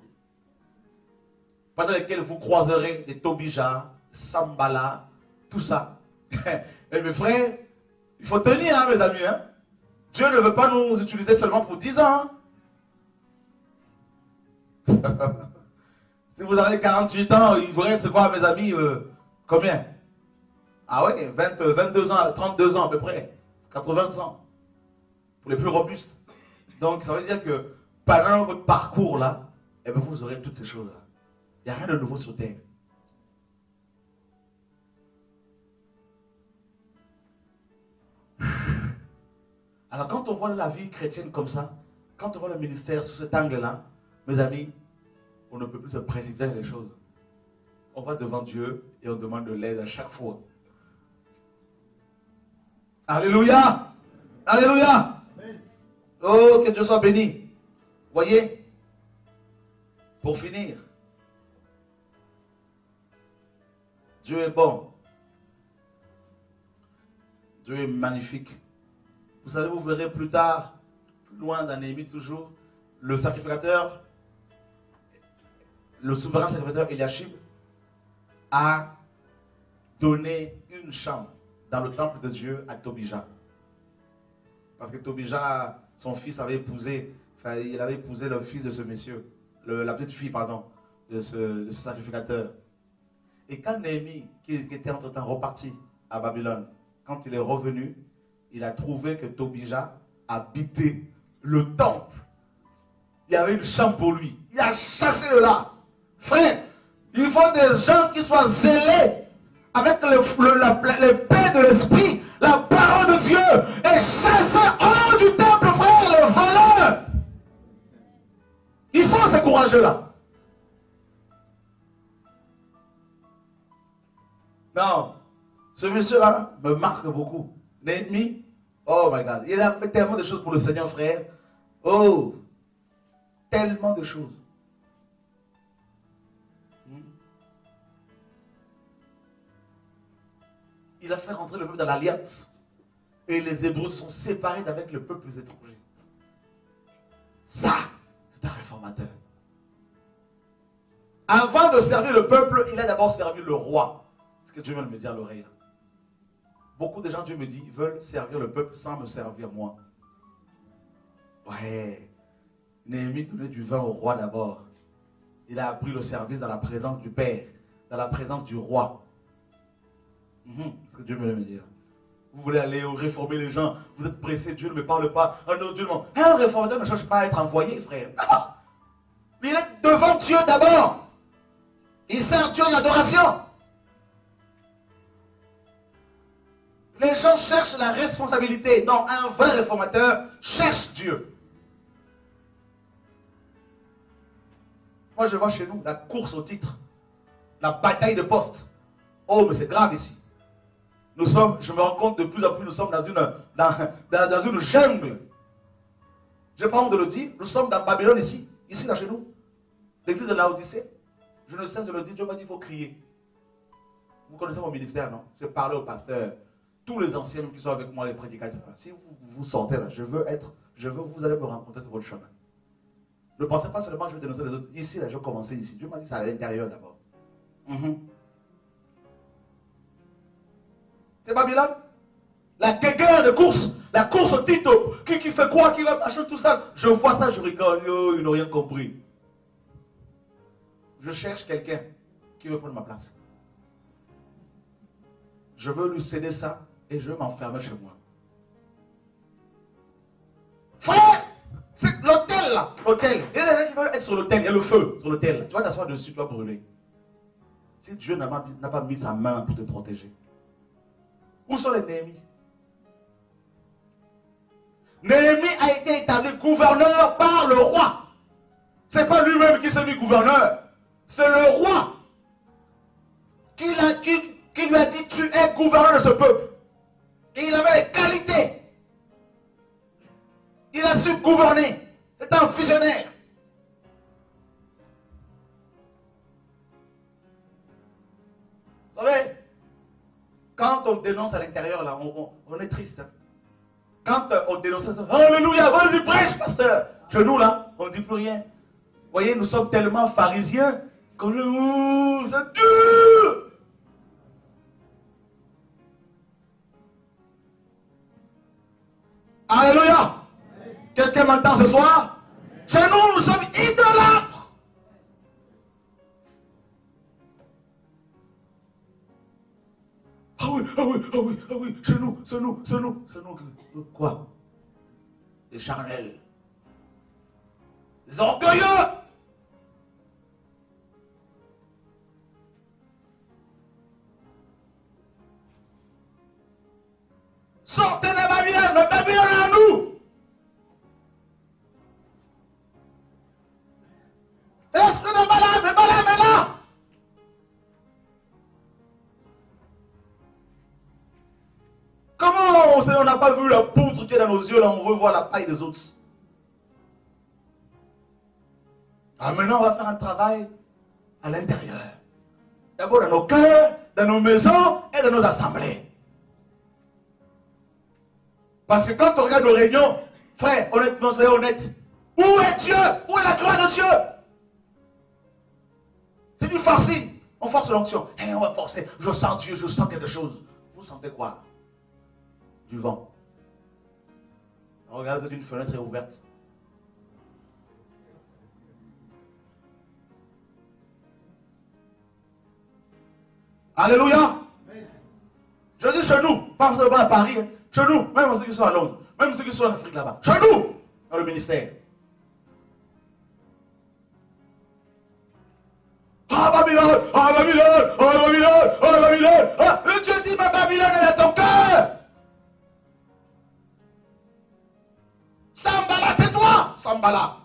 Pendant lesquels vous croiserez des Tobija, Sambala, tout ça. Et mes frères, il faut tenir, hein, mes amis. Hein? Dieu ne veut pas nous utiliser seulement pour 10 ans. Hein? Si vous avez 48 ans, il vous reste quoi, mes amis? Combien? Ah ouais, 22 ans, 32 ans à peu près. 80 ans. Pour les plus robustes. Donc ça veut dire que pendant votre parcours là, eh bien, vous aurez toutes ces choses-là. Il n'y a rien de nouveau sur terre. Alors quand on voit la vie chrétienne comme ça, quand on voit le ministère sous cet angle-là, mes amis, on ne peut plus se précipiter dans les choses. On va devant Dieu et on demande de l'aide à chaque fois. Alléluia! Alléluia! Oh, que Dieu soit béni. Voyez? Pour finir, Dieu est bon. Dieu est magnifique. Vous savez, vous verrez plus tard, plus loin dans Néhémie toujours, le sacrificateur, le souverain sacrificateur Eliashib a donné une chambre dans le temple de Dieu à Tobija. Parce que Tobija, son fils avait épousé, il avait épousé le fils de ce monsieur, la petite fille, pardon, de ce sacrificateur. Et quand Néhémie, qui était entre-temps reparti à Babylone, quand il est revenu, il a trouvé que Tobija habitait le temple. Il y avait une chambre pour lui. Il a chassé de là. Frère, il faut des gens qui soient zélés avec les paix de l'esprit, la parole de Dieu, et chasser hors du temple, frère, les voleurs. Il faut ce courageux-là. Non, ce monsieur-là me marque beaucoup. L'ennemi, oh my God, il a fait tellement de choses pour le Seigneur, frère. Oh, tellement de choses. Il a fait rentrer le peuple dans l'alliance. Et les Hébreux sont séparés d'avec le peuple étranger. Ça, c'est un réformateur. Avant de servir le peuple, il a d'abord servi le roi. Ce que Dieu vient de me dire à l'oreille. Beaucoup de gens, Dieu me dit, veulent servir le peuple sans me servir moi. Ouais. Néhémie donnait du vin au roi d'abord. Il a appris le service dans la présence du Père, dans la présence du roi. Ce que Dieu me dire. Vous voulez aller réformer les gens, vous êtes pressé, Dieu ne me parle pas. Oh non, Dieu non. Un réformateur ne cherche pas à être envoyé, frère. Non. Il est devant Dieu d'abord. Il sert Dieu en adoration. Les gens cherchent la responsabilité. Non, un vrai réformateur cherche Dieu. Moi, je vois chez nous la course au titre, la bataille de poste. Oh, mais c'est grave ici. Nous sommes, je me rends compte de plus en plus, nous sommes dans une jungle. Je n'ai pas honte de le dire, nous sommes dans Babylone ici, là chez nous. L'église de Laodicée. Je ne cesse de le dire, Dieu m'a dit, il faut crier. Vous connaissez mon ministère, non? Je parlais au pasteur, tous les anciens qui sont avec moi, les prédicateurs. Si vous sortez là, vous allez me rencontrer sur votre chemin. Ne pensez pas seulement que je vais dénoncer les autres. Ici, là, je vais commencer ici. Dieu m'a dit, c'est à l'intérieur d'abord. C'est Babylone. La guerre de course, la course au titre, qui fait quoi, qui va acheter tout ça. Je vois ça, je rigole, yo, ils n'ont rien compris. Je cherche quelqu'un qui veut prendre ma place. Je veux lui céder ça et je veux m'enfermer chez moi. Frère, c'est l'hôtel là, l'hôtel. Il y a des gens qui veulent être sur l'hôtel, il y a le feu sur l'hôtel. Tu vas t'asseoir dessus, tu vas brûler. Si Dieu n'a pas mis sa main pour te protéger. Où sont les Néhémies? Néhémie a été établi gouverneur par le roi. Ce n'est pas lui-même qui s'est mis gouverneur. C'est le roi qui lui a dit tu es gouverneur de ce peuple. Et il avait les qualités. Il a su gouverner. C'est un visionnaire. Vous savez, quand on dénonce à l'intérieur, là, on est triste. Hein. Quand on dénonce, alléluia, vas-y, prêche, pasteur. Chez nous, là, on ne dit plus rien. Vous voyez, nous sommes tellement pharisiens qu'on dit, c'est dur. Alléluia. Quelqu'un m'entend ce soir? Chez nous, nous sommes idolâtres. Ah oui, ah oui, ah oui, ah oui, chez nous, c'est nous, c'est nous, c'est nous. Quoi? Des charnels. Des orgueilleux. Sortez de Babylone, mais Babylone est à nous. L'esprit de Balaam, mais Balaam est là. Comment on n'a pas vu la poutre qui est dans nos yeux, là on veut voir la paille des autres. Ah, maintenant on va faire un travail à l'intérieur. D'abord dans nos cœurs, dans nos maisons et dans nos assemblées. Parce que quand on regarde nos réunions, frère, honnêtement, soyez honnête. Où est Dieu? Où est la gloire de Dieu? C'est du forcing. On force l'onction. On va forcer. Je sens Dieu, je sens quelque chose. Vous sentez quoi? Du vent. Regardez, une fenêtre est ouverte. Alléluia. Je dis chez nous, pas seulement à Paris, hein. Chez nous, même ceux qui sont à Londres, même ceux qui sont en Afrique là-bas. Chez nous, dans le ministère. Ah Babylone, ah Babylone, ah Babylone, ah Babylone. Ah, le Dieu dit, ma Babylone, elle est à ton cœur. Sambala, c'est toi, Sambala.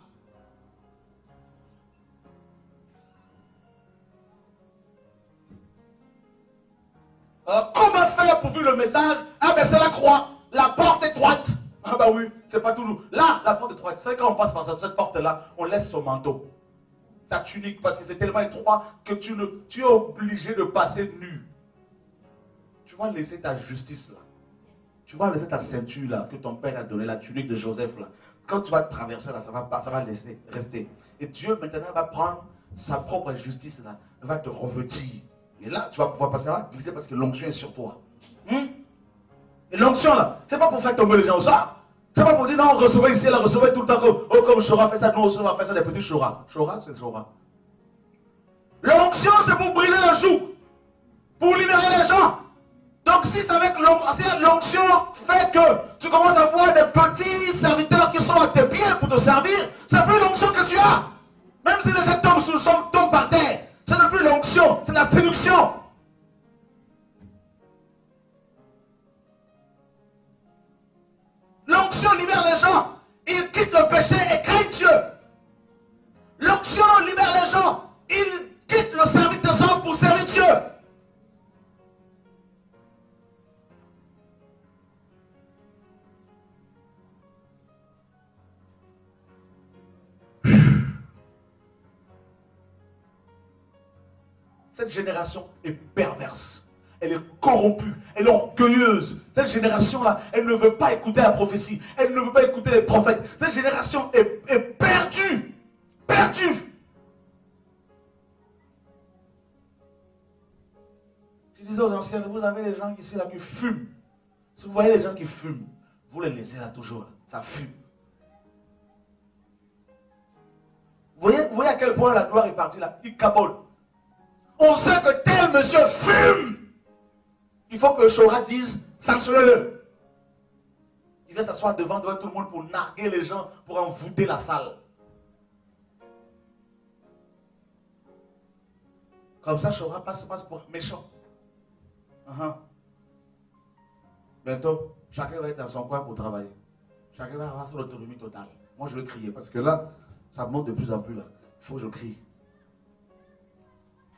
Comment faire pour vivre le message? Ah ben c'est la croix, la porte étroite. Ah ben oui, c'est pas toujours. Là, la porte étroite, c'est quand on passe par cette porte-là, on laisse son manteau, ta tunique, parce que c'est tellement étroit que tu es obligé de passer nu. Tu vas laisser ta justice là. Tu vas laisser ta ceinture là, que ton père a donné, la tunique de Joseph là. Quand tu vas traverser là, ça va laisser rester. Et Dieu maintenant va prendre sa propre justice là, va te revêtir. Et là, tu vas pouvoir passer là, glisser parce que l'onction est sur toi. Et l'onction là, c'est pas pour faire tomber les gens au sol. C'est pas pour dire non, recevez ici, là, recevez tout le temps. Oh, comme Chora fait ça, nous on va faire ça des petits Chora. Chora, c'est Chora. L'onction, c'est pour brûler le joug, pour libérer les gens. Donc, si c'est avec l'onction fait que tu commences à voir des petits serviteurs qui sont à tes pieds pour te servir, c'est plus l'onction que tu as. Même si les gens tombent sous le sol, tombent par terre. Ce n'est plus l'onction, c'est la séduction. L'onction libère les gens. Ils quittent le péché et craignent Dieu. L'onction libère les gens. Ils quittent le service des hommes pour servir Dieu. Cette génération est perverse. Elle est corrompue. Elle est orgueilleuse. Cette génération-là, elle ne veut pas écouter la prophétie. Elle ne veut pas écouter les prophètes. Cette génération est perdue. Perdue. disais aux anciens, vous avez des gens ici là qui fument. Si vous voyez les gens qui fument, vous les laissez là toujours, là. Ça fume. Vous voyez à quel point la gloire est partie là? Il cabole. On sait que tel monsieur fume. Il faut que Chora dise, sanctionnez-le. Il vient s'asseoir devant tout le monde pour narguer les gens, pour envoûter la salle. Comme ça, Chora passe pour méchant. Bientôt, chacun va être dans son coin pour travailler. Chacun va avoir son autonomie totale. Moi, je vais crier parce que là, ça monte de plus en plus là. Il faut que je crie.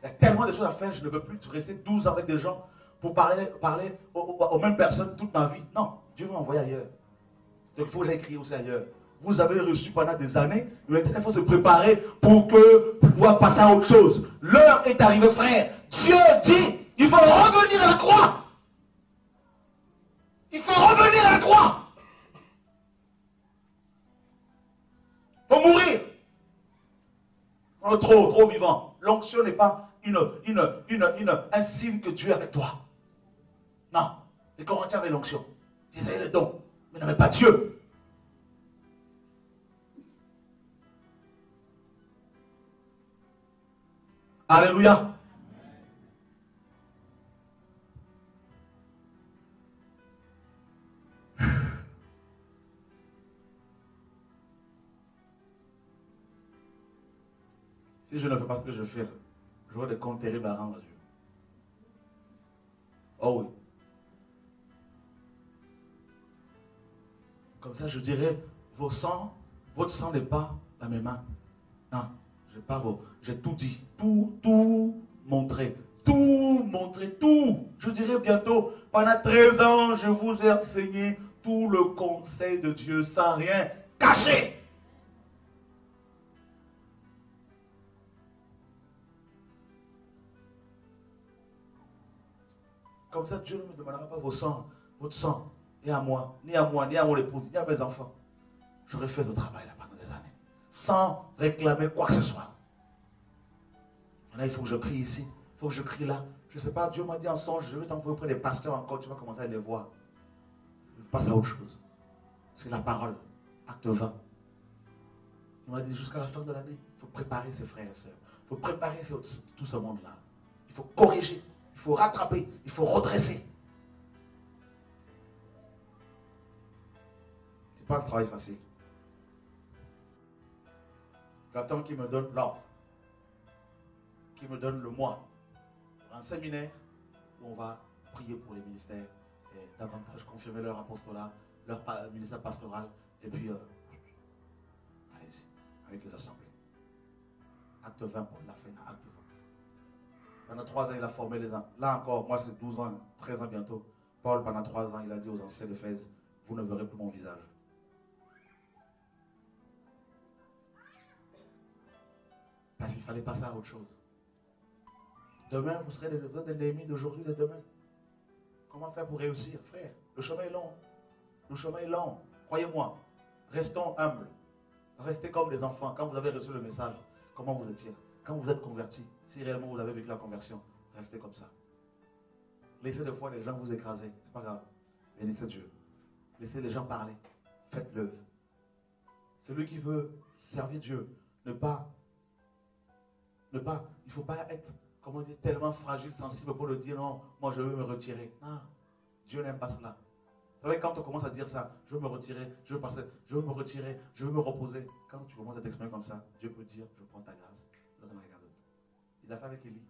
Il y a tellement de choses à faire, je ne veux plus rester 12 ans avec des gens pour parler aux mêmes personnes toute ma vie. Non, Dieu m'a envoyé ailleurs. Donc il faut que j'aille crier aussi ailleurs. Vous avez reçu pendant des années, mais maintenant il faut se préparer pour pouvoir passer à autre chose. L'heure est arrivée, frère. Dieu dit, il faut revenir à la croix. Il faut revenir à la croix. Il faut mourir. On est trop vivant. L'onction n'est pas un signe que Dieu est avec toi. Non. Les Corinthiens avaient l'onction. Ils avaient le don. Mais n'avaient pas Dieu. Alléluia. Si je ne fais pas ce que je fais, j'aurai des comptes terribles à rendre à Dieu. Oh oui. Comme ça, je dirais, votre sang n'est pas dans mes mains. Non, j'ai tout dit, tout montré, tout. Je dirais bientôt, pendant 13 ans, je vous ai enseigné tout le conseil de Dieu sans rien cacher. Comme ça, Dieu ne me demandera pas votre sang, ni à moi, ni à mon épouse, ni à mes enfants. J'aurais fait ce travail là pendant des années, sans réclamer quoi que ce soit. Maintenant, il faut que je crie ici, il faut que je crie là. Je ne sais pas, Dieu m'a dit en songe, je vais t'envoyer auprès des pasteurs encore, tu vas commencer à les voir. Je passe à autre chose. C'est la parole, acte 20. Il m'a dit jusqu'à la fin de l'année, il faut préparer ses frères et sœurs. Il faut préparer tout ce monde-là. Il faut corriger. Il faut rattraper, il faut redresser. Ce n'est pas un travail facile. J'attends qu'il me donne l'ordre, qu'il me donne le mois. Un séminaire où on va prier pour les ministères et davantage confirmer leur apostolat, leur ministère pastoral, et puis allez-y, avec les assemblées. Acte 20 pour la fin, acte 20. Pendant 3 ans, il a formé les gens. Là encore, moi c'est 12 ans, 13 ans bientôt. Paul, pendant 3 ans, il a dit aux anciens d'Éphèse, vous ne verrez plus mon visage. Parce qu'il fallait passer à autre chose. Demain, vous serez des ennemis d'aujourd'hui, de demain. Comment faire pour réussir, frère? Le chemin est long. Le chemin est long. Croyez-moi. Restons humbles. Restez comme des enfants. Quand vous avez reçu le message, comment vous étiez? Quand vous êtes converti, si réellement vous avez vécu la conversion, restez comme ça. Laissez des fois les gens vous écraser. C'est pas grave. Bénissez Dieu. Laissez les gens parler. Faites-le. Celui qui veut servir Dieu, il ne faut pas être, comment dire, tellement fragile, sensible pour le dire, non, moi je veux me retirer. Non, Dieu n'aime pas cela. Vous savez, quand on commence à dire ça, je veux me retirer, je veux passer, je veux me retirer, je veux me reposer. Quand tu commences à t'exprimer comme ça, Dieu peut dire, je prends ta grâce. Il a fait avec Élie.